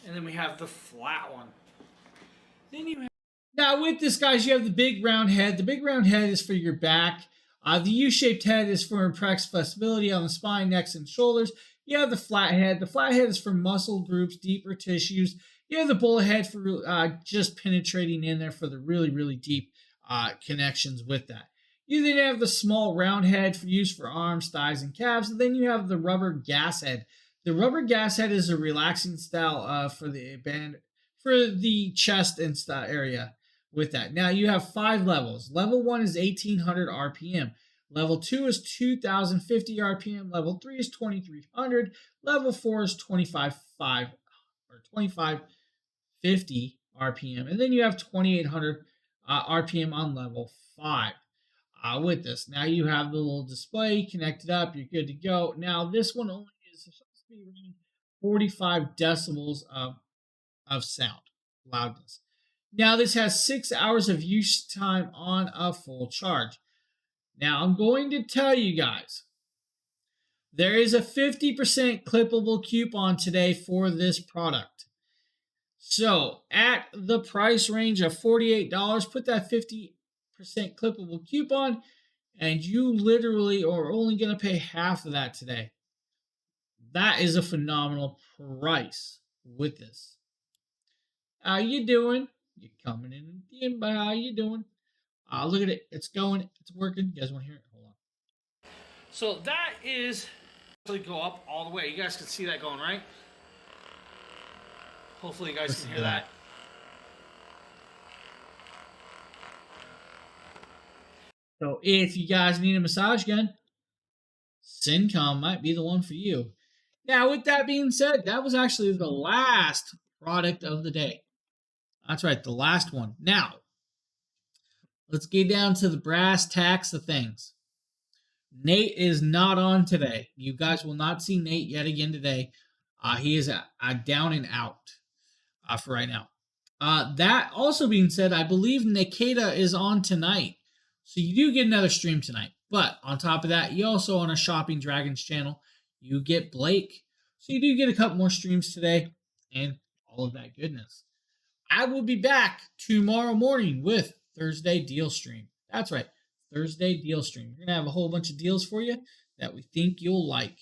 And then we have the flat one. Then you have Now with this, guys, you have the big round head. The big round head is for your back. The U-shaped head is for improved flexibility on the spine, necks, and shoulders. You have the flat head. The flat head is for muscle groups, deeper tissues. You have the bullet head for just penetrating in there for the really, really deep connections with that. You then have the small round head for use for arms, thighs, and calves. And then you have the rubber gas head. The rubber gas head is a relaxing style for the band, for the chest and area with that. Now you have 5 levels. Level 1 is 1800 RPM. Level 2 is 2050 RPM. Level 3 is 2300. Level 4 is 2550 RPM. And then you have 2800 RPM on level 5. With this, now you have the little display connected up. You're good to go. Now this one only is supposed to be running 45 decibels of sound loudness. Now this has 6 hours of use time on a full charge. Now I'm going to tell you guys, there is a 50% clippable coupon today for this product. So at the price range of $48, put that 50% clippable coupon, and you literally are only going to pay half of that today. That is a phenomenal price with this. How you doing? You're coming in again, but how you doing? Look at it. It's going. It's working. You guys want to hear it? Hold on. so that is actually go up all the way. You guys can see that going, right? Hopefully you guys Listen can to hear that. that. So if you guys need a massage gun, Syncom might be the one for you. Now, with that being said, that was actually the last product of the day. That's right, the last one. Now, let's get down to the brass tacks of things. Nate is not on today. You guys will not see Nate yet again today. He is down and out for right now. That also being said, I believe Nikita is on tonight. So you do get another stream tonight. But on top of that, you also on a Shopping Dragons channel, you get Blake. So you do get a couple more streams today and all of that goodness. I will be back tomorrow morning with Thursday Deal Stream. That's right, Thursday Deal Stream. We're going to have a whole bunch of deals for you that we think you'll like.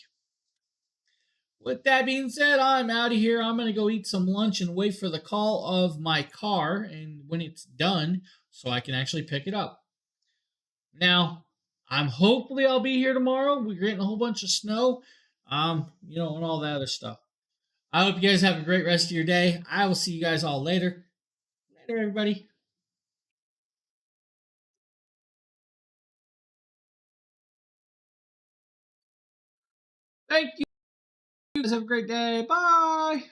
With that being said, I'm out of here. I'm going to go eat some lunch and wait for the call of my car and when it's done so I can actually pick it up. Now, hopefully I'll be here tomorrow. We're getting a whole bunch of snow, and all that other stuff. I hope you guys have a great rest of your day. I will see you guys all later. Later, everybody. Thank you. You guys have a great day. Bye.